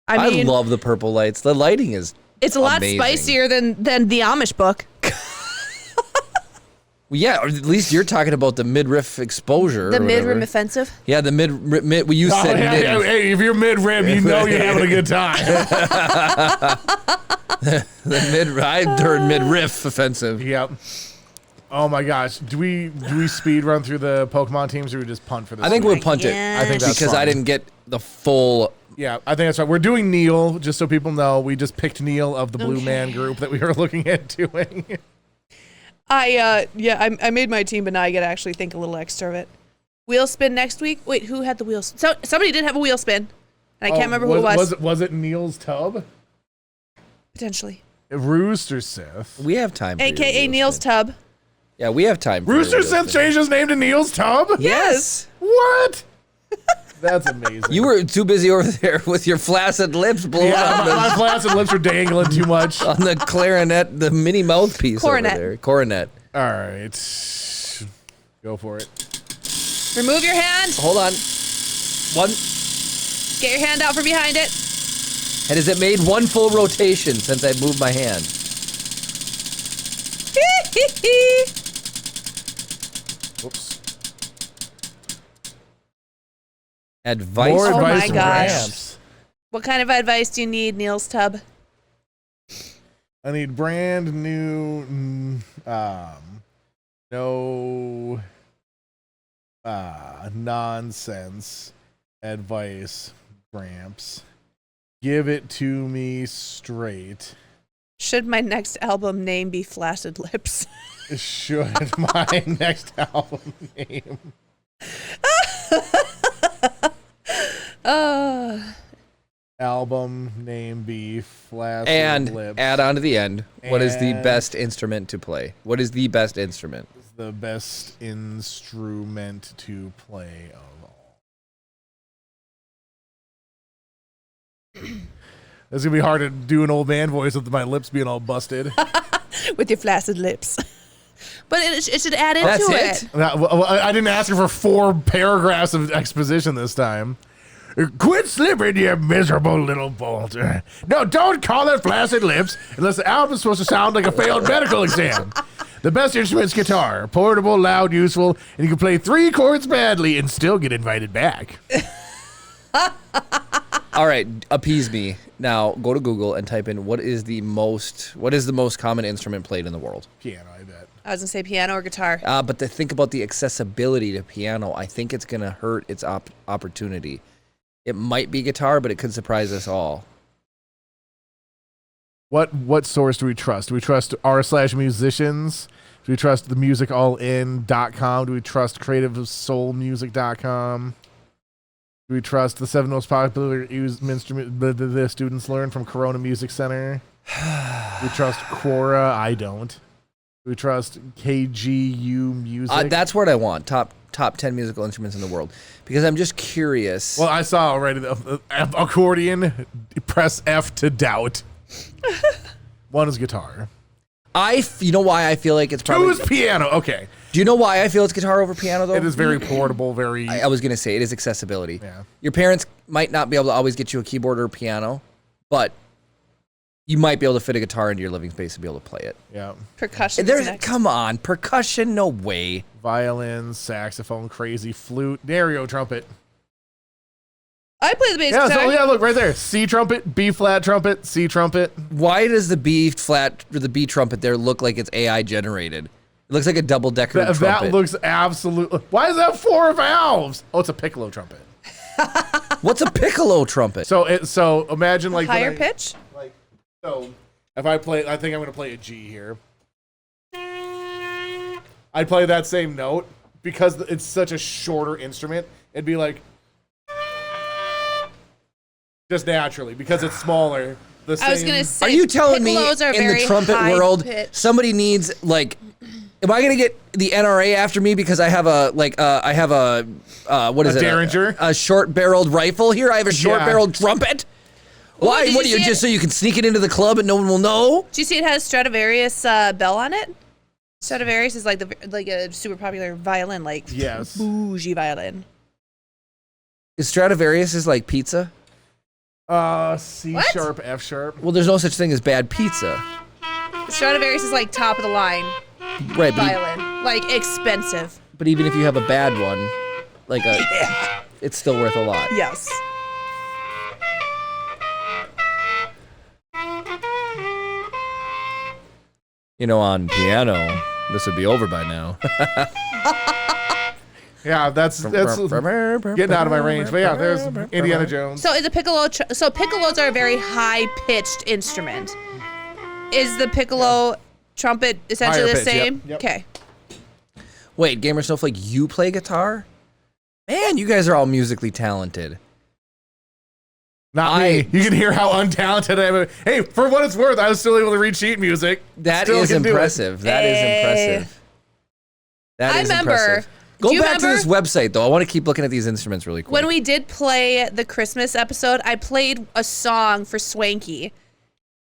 I mean, I love the purple lights. The lighting is It's a lot spicier than the Amish book. Well, yeah, or at least you're talking about the mid-riff exposure. The mid-rim offensive? Yeah, the mid. Well, you said mid. Hey, if you're mid-rim, you know you're having a good time. I heard mid-riff offensive. Yep. Oh my gosh, do we speed run through the Pokemon teams, or we just punt for this? I think we'll punt it. I think that's because fine. I didn't get the full. Yeah, I think that's right. We're doing Neil, just so people know. We just picked Neil of the Blue Man group that we were looking at doing. I made my team, but now I get to actually think a little extra of it. Wheel spin next week? Wait, who had the wheels? So somebody did have a wheel spin, and I can't remember who it was. Was it Neil's tub? Potentially. Rooster Sith. We have time. AKA Neil's tub. Yeah, we have time. Rooster Sith changed his name to Neil's tub? Yes. What? That's amazing. You were too busy over there with your flaccid lips blowing out. My flaccid lips are dangling too much. On the clarinet, the mini mouthpiece Coronet. over there. Coronet. All right. Go for it. Remove your hand. Hold on. One. Get your hand out from behind it. And has it made one full rotation since I moved my hand? Whoops. Advice. More Oh advice my from gosh. Gramps. What kind of advice do you need, Neil's tub? I need brand new, no nonsense advice, Gramps. Give it to me straight. Should my next album name be Flaccid Lips? Should my next album name? Album name be Flaccid And Lips. add on to the end. What is the best instrument to play? What is the best instrument? The best instrument to play of all. It's gonna be hard to do an old man voice with my lips being all busted. With your flaccid lips. But it should add into That's it. I didn't ask her for 4 paragraphs of exposition this time. Quit slipping, you miserable little bolt. No, don't call it flaccid lips unless the album is supposed to sound like a failed medical exam. The best instrument's guitar. Portable, loud, useful, and you can play 3 chords badly and still get invited back. All right, appease me. Now go to Google and type in what is the most common instrument played in the world? Piano, I bet. I was gonna say piano or guitar. But to think about the accessibility to piano, I think it's gonna hurt its opportunity. It might be guitar, but it could surprise us all. What source do we trust? Do we trust r/musicians? Do we trust themusicallin.com? Do we trust creativesoulmusic.com? Do we trust the 7 most popular instrument the students learn from Corona Music Center? Do we trust Quora? I don't. Do we trust KGU Music? That's what I want. Top 10 musical instruments in the world. Because I'm just curious. Well, I saw already the accordion, press F to doubt. 1 is guitar. You know why I feel like it's probably... 2 is piano. Okay. Do you know why I feel it's guitar over piano, though? It is very portable, very... I was going to say, it is accessibility. Yeah. Your parents might not be able to always get you a keyboard or a piano, but you might be able to fit a guitar into your living space and be able to play it. Yeah. Percussion. Come on, percussion, no way. Violin, saxophone, crazy flute, Dario trumpet. I play the bass Yeah, guitar. so yeah, look right there. C trumpet, B flat trumpet, C trumpet. Why does the B flat or the B trumpet there look like it's AI generated? It looks like a double-decker trumpet. That looks absolutely... Why does that have 4 valves? Oh, it's a piccolo trumpet. What's a piccolo trumpet? So imagine like... Higher pitch? So if I play... I think I'm going to play a G here. I'd play that same note because it's such a shorter instrument. It'd be like... Just naturally, because it's smaller. I was going to say... Are you telling me in the trumpet world, somebody needs like... Am I gonna get the NRA after me because I have a what is it? Derringer? A short-barreled rifle here. I have a short-barreled trumpet. Why? What are you just so you can sneak it into the club and no one will know? Do you see it has Stradivarius bell on it? Stradivarius is like a super popular violin, like yes, bougie violin. Is Stradivarius is like pizza? C sharp, F sharp. Well, there's no such thing as bad pizza. Stradivarius is like top of the line. Right, violin, like expensive. But even if you have a bad one, like it's still worth a lot. Yes. You know, on piano, this would be over by now. Yeah, that's getting out of my range. But yeah, there's Indiana Jones. So is a piccolo? So piccolos are a very high-pitched instrument. Is the piccolo trumpet essentially the same? Yep. Okay. Wait, Gamer Snowflake, you play guitar? Man, you guys are all musically talented. Not me. You can hear how untalented I am. Hey, for what it's worth, I was still able to read sheet music. That is impressive. That is impressive. That is impressive. Go back to this website, though. I want to keep looking at these instruments really quick. When we did play the Christmas episode, I played a song for Swanky.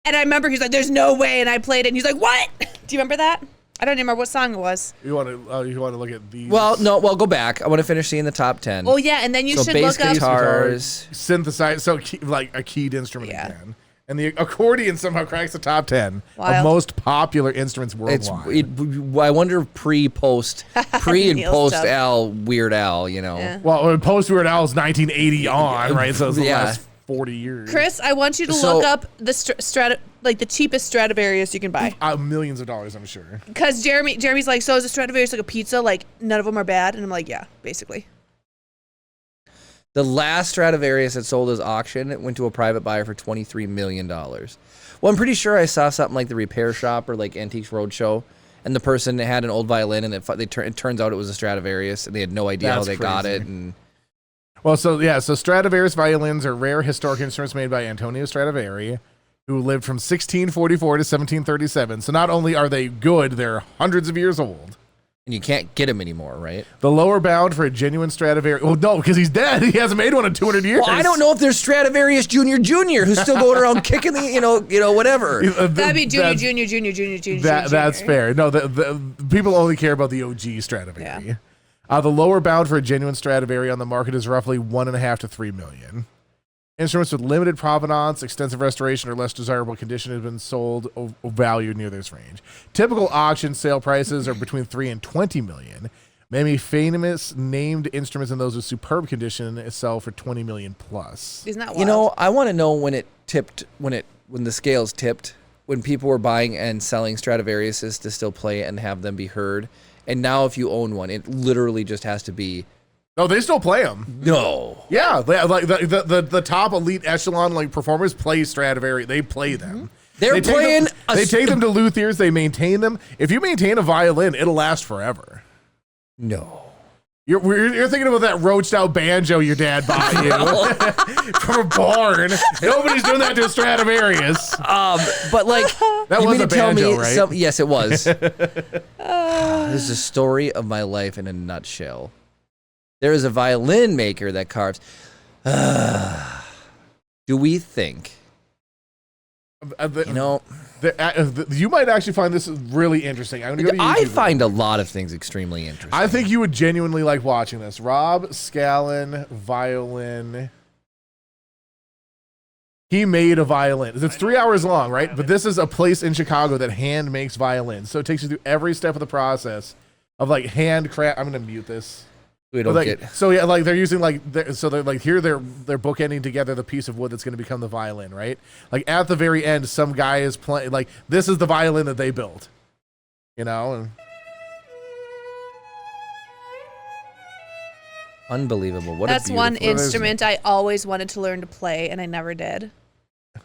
And I remember he's like, there's no way. And I played it, and he's like, what? Do you remember that? I don't remember what song it was. You want to look at these? Well, no. Well, go back. I want to finish seeing the top 10. Oh, yeah. And then you should look up. Guitars. Synthesize. So, like a keyed instrument again. And the accordion somehow cracks the top 10 of most popular instruments worldwide. I wonder pre and post Al Weird Al, you know. Yeah. Well, post Weird Al is 1980 on, right? So it's the last 40 years. Chris, I want you to look up the the cheapest Stradivarius you can buy. Millions of dollars, I'm sure. Because Jeremy's like, so is a Stradivarius like a pizza? Like, none of them are bad? And I'm like, yeah, basically. The last Stradivarius that sold as auction, it went to a private buyer for $23 million. Well, I'm pretty sure I saw something like the Repair Shop or like Antiques Roadshow, and the person had an old violin, and it turns out it was a Stradivarius, and they had no idea how they got it. And well, so Stradivarius violins are rare historic instruments made by Antonio Stradivari, who lived from 1644 to 1737. So not only are they good, they're hundreds of years old. And you can't get him anymore, right? The lower bound for a genuine Stradivarius. Well, no, because he's dead. He hasn't made one in 200 years. Well, I don't know if there's Stradivarius Jr. who's still going around kicking the, whatever. That'd be Junior. That's fair. No, the people only care about the OG Stradivari. Yeah. The lower bound for a genuine Stradivari on the market is roughly 1.5 to 3 million. Instruments with limited provenance, extensive restoration, or less desirable condition have been sold or valued near this range. Typical auction sale prices are between 3 and 20 million. Many famous named instruments and those with superb condition sell for 20 million plus. Isn't that wild? You know, I want to know when it tipped, when the scales tipped, when people were buying and selling Stradivariuses to still play and have them be heard. And now if you own one, it literally just has to be. No, they still play them. No. Yeah, like the top elite echelon like performers play Stradivari. They play them. They take them to luthiers. They maintain them. If you maintain a violin, it'll last forever. No. You're thinking about that roached out banjo your dad bought you from a barn. Nobody's doing that to a Stradivarius. But like that was a banjo, right? Yes, it was. This is a story of my life in a nutshell. There is a violin maker that carves. Do we think? You might actually find this really interesting. I find a lot of things extremely interesting. I think you would genuinely like watching this. Rob Scallon violin. He made a violin. It's 3 hours long, right? But this is a place in Chicago that hand makes violins. So it takes you through every step of the process of like handcraft. I'm gonna mute this. We don't get. So yeah, like they're using they're bookending together the piece of wood that's going to become the violin, right? Like at the very end, some guy is playing. Like this is the violin that they built, you know. And unbelievable! That's one instrument I always wanted to learn to play, and I never did.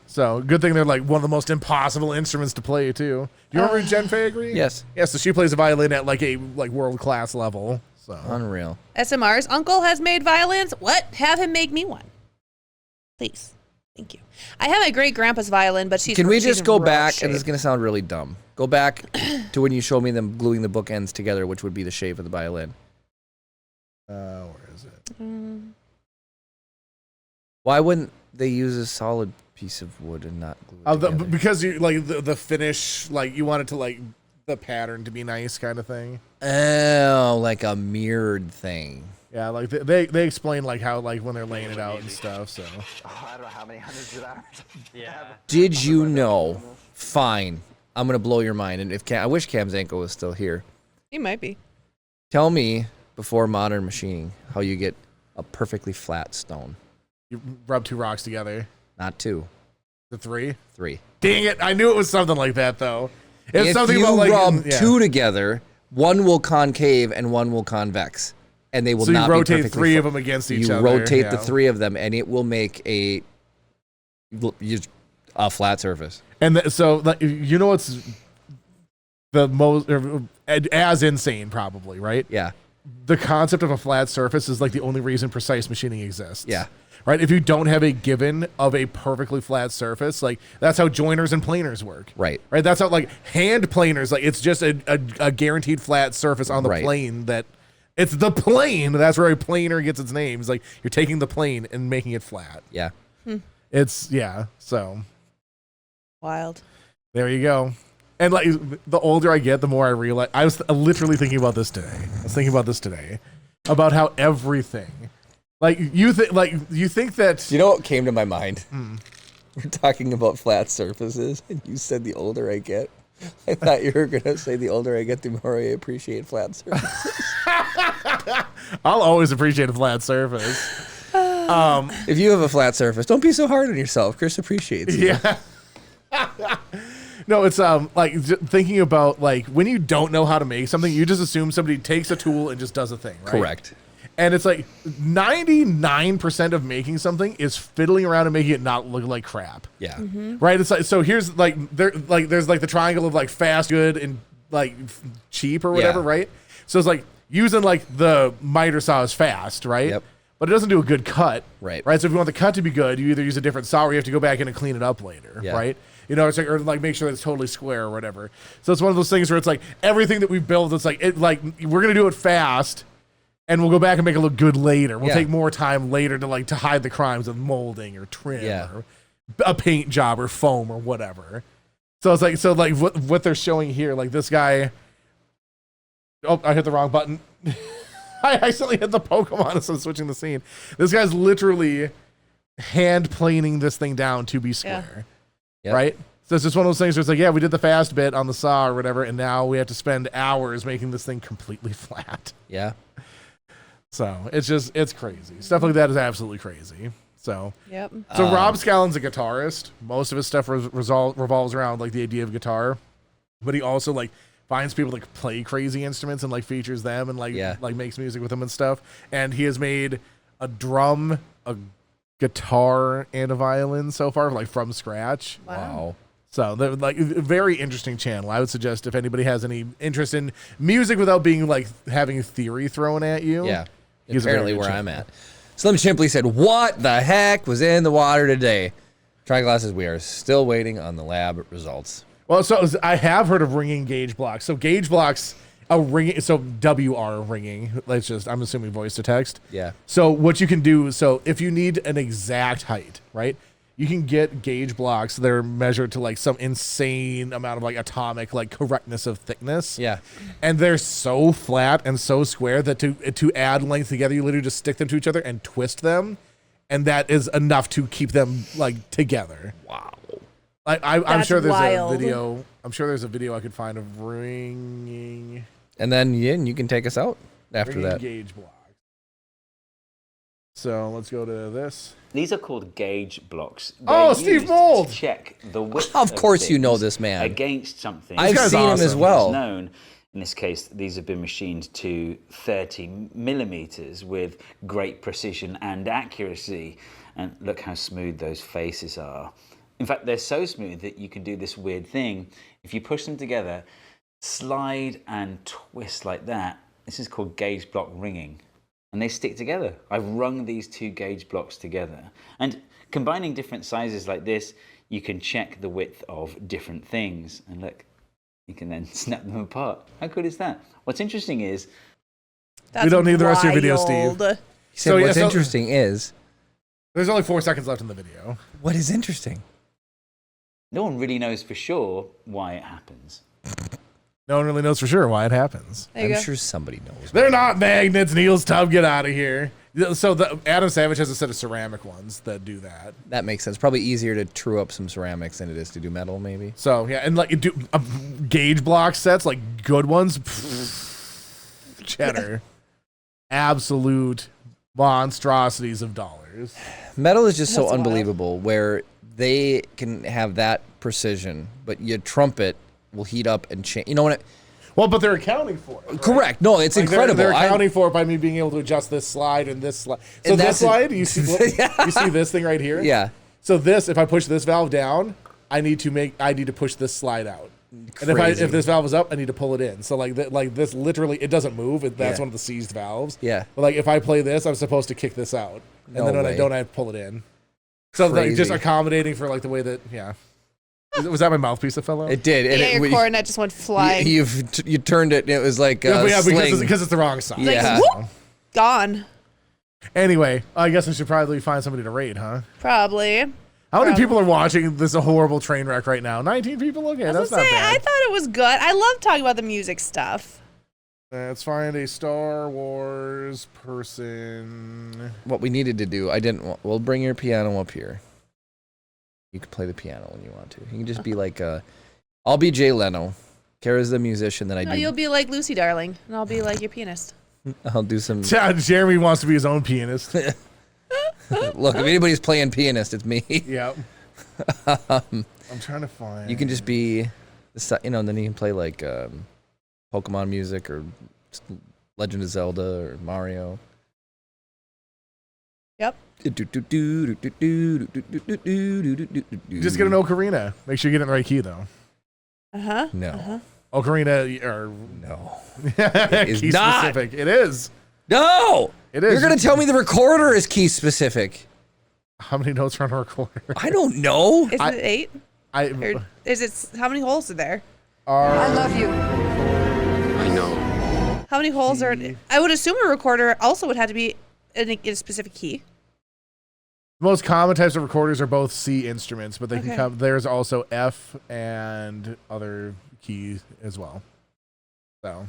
So good thing they're like one of the most impossible instruments to play too. Do you remember Jen Fagry? Yes. Yeah. So she plays a violin at like a world class level. So unreal. SMR's uncle has made violins. What? Have him make me one, please. Thank you. I have my great grandpa's violin, but she's. Can we just go back? Shape. And this is going to sound really dumb. Go back to when you showed me them gluing the bookends together, which would be the shape of the violin. Where is it? Why wouldn't they use a solid piece of wood and not glue it together? Because you like the finish, like you want it to like the pattern to be nice, kind of thing. Oh, like a mirrored thing. Yeah, like they explain like how like when they're laying it out and stuff. So I don't know how many hundreds of hours. Yeah. Did you know? Fine, I'm gonna blow your mind. And I wish Cam Zanko was still here. He might be. Tell me before modern machining how you get a perfectly flat stone. You rub two rocks together. Not two. The three. Dang it! I knew it was something like that though. It's if something you about like rub two together, one will concave and one will convex, and they will not be perfectly So you rotate three of them against each other. You rotate the three of them, and it will make a flat surface. And so you know what's the most as insane, probably, right? Yeah. The concept of a flat surface is like the only reason precise machining exists. Yeah. Right? If you don't have a given of a perfectly flat surface, like that's how joiners and planers work. Right. Right? That's how like hand planers, like it's just a guaranteed flat surface on the plane that it's the plane. That's where a planer gets its name. It's like you're taking the plane and making it flat. Yeah. So Wild. There you go. And like the older I get, the more I realize. I was literally thinking about this today. About how everything, you think that. You know what came to my mind? We're talking about flat surfaces, and you said the older I get. I thought you were gonna say the older I get, the more I appreciate flat surfaces. I'll always appreciate a flat surface. If you have a flat surface, don't be so hard on yourself. Chris appreciates you. Yeah. No, it's like thinking about like when you don't know how to make something, you just assume somebody takes a tool and just does a thing, right? Correct. And it's like 99% of making something is fiddling around and making it not look like crap. Yeah. Mm-hmm. Right. It's like, so here's like there's like the triangle of like fast, good, and like cheap or whatever, right? So it's like using like the miter saw is fast, right? Yep. But it doesn't do a good cut. Right. So if you want the cut to be good, you either use a different saw or you have to go back in and clean it up later. Yeah. Right. You know, it's like, or like make sure that it's totally square or whatever. So it's one of those things where it's like everything that we build, it's like we're gonna do it fast, and we'll go back and make it look good later. We'll take more time later to hide the crimes of molding or trim or a paint job or foam or whatever. So it's like what they're showing here, like this guy. Oh, I hit the wrong button. I accidentally hit the Pokemon as I'm switching the scene. This guy's literally hand planing this thing down to be square. Yep. Right? So it's just one of those things where it's like, yeah, we did the fast bit on the saw or whatever, and now we have to spend hours making this thing completely flat. Yeah. So it's crazy. Stuff like that is absolutely crazy. So, Yep. so Rob Scallon's a guitarist. Most of his stuff revolves around like the idea of guitar, but he also like finds people that play crazy instruments and like features them and like makes music with them and stuff. And he has made a drum, a guitar, and a violin so far, like from scratch. Wow. So they're like a very interesting channel. I would suggest if anybody has any interest in music without being like having theory thrown at you. Yeah. Apparently where I'm at. Slim Chimply said, "What the heck was in the water today?" Try glasses. We are still waiting on the lab results. Well, so I have heard of ringing gauge blocks. So gauge blocks, so WR ringing. I'm assuming voice to text. Yeah. So what you can do, so if you need an exact height, right? You can get gauge blocks that are measured to like some insane amount of like atomic like correctness of thickness. Yeah. And they're so flat and so square that to add length together, you literally just stick them to each other and twist them, and that is enough to keep them like together. Wow. I'm sure there's wild. a video. I'm sure there's a video I could find of ringing. And then you can take us out after ringing that. Gauge blocks. So let's go to this. These are called gauge blocks. Oh, They're Steve used Mould! to check the width Of course you know things this man. against something. I've guy's seen him as awesome. well. It's known. In this case, these have been machined to 30 millimeters with great precision and accuracy. And look how smooth those faces are. In fact, they're so smooth that you can do this weird thing. If you push them together, slide and twist like that. This is called gauge block ringing. And they stick together. I've rung these two gauge blocks together. And combining different sizes like this, you can check the width of different things. And look, you can then snap them apart. How cool is that? What's interesting is... That's we don't need the rest of your video, Steve. wild. He said, what's interesting is... There's only 4 seconds left in the video. What is interesting? no one really knows for sure why it happens. No one really knows for sure why it happens. I'm sure somebody knows. They're not magnets, Neil's tub. Get out of here. So Adam Savage has a set of ceramic ones that do that. That makes sense. Probably easier to true up some ceramics than it is to do metal, maybe. So yeah, and like do gauge block sets, like good ones. Cheddar, absolute monstrosities of dollars. Metal is just so That's wild. unbelievable, where they can have that precision, but your trumpet will heat up and change. You know what? Well, but they're accounting for it. Right? Correct. No, it's Like incredible. They're accounting for it by me being able to adjust this slide and this slide. So this slide, you see, you see this thing right here? Yeah. So this, if I push this valve down, I need to push this slide out. Crazy. And if this valve is up, I need to pull it in. So like this literally, it doesn't move. That's one of the seized valves. Yeah. But like if I play this, I'm supposed to kick this out, and No then when way. I don't, I have to pull it in. So like just accommodating for like the way that Was that my mouthpiece that fell out? It did. Yeah, your cornet just went flying. You turned it. And it was like because it's the wrong side. Yeah. Like, whoop, gone. Anyway, I guess I should probably find somebody to raid, huh? Probably. How many people are watching this horrible train wreck right now? 19 people? Okay, that's not bad. I thought it was good. I love talking about the music stuff. Let's find a Star Wars person. What we needed to do, we'll bring your piano up here. You can play the piano when you want to. You can just be like, I'll be Jay Leno. Kara's the musician that I do. You'll be like Lucy Darling, and I'll be like your pianist. I'll do some. Jeremy wants to be his own pianist. Look, if anybody's playing pianist, it's me. Yep. I'm trying to find. You can just be, and then you can play like Pokemon music or Legend of Zelda or Mario. Yep. Just get an ocarina. Make sure you get it in the right key, though. Uh-huh. No. Ocarina, or No. key not. specific. It is. No! It is. You're going to tell me the recorder is key specific. How many notes are on a recorder? I don't know. Is it 8? Or is it, how many holes are there? I love you. I know. How many holes are, I would assume a recorder also would have to be in a specific key. Most common types of recorders are both C instruments, but they Okay. can come. There's also F and other keys as well. So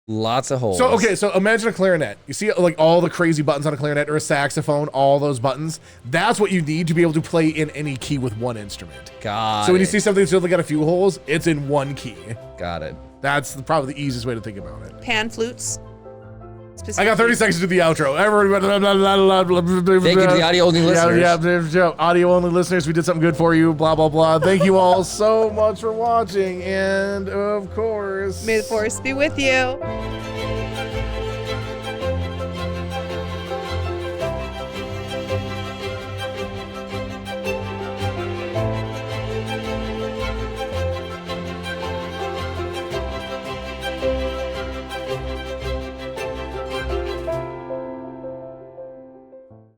Lots of holes. So imagine a clarinet. You see like all the crazy buttons on a clarinet or a saxophone, all those buttons. That's what you need to be able to play in any key with one instrument. Got when you see something that's only got a few holes, it's in one key. Got it. That's probably the easiest way to think about it. Pan flutes. I got 30 seconds to do the outro. Everybody, thank you to the audio only listeners. Audio only listeners, we did something good for you. Blah blah blah. Thank you all so much for watching, and of course, may the force be with you.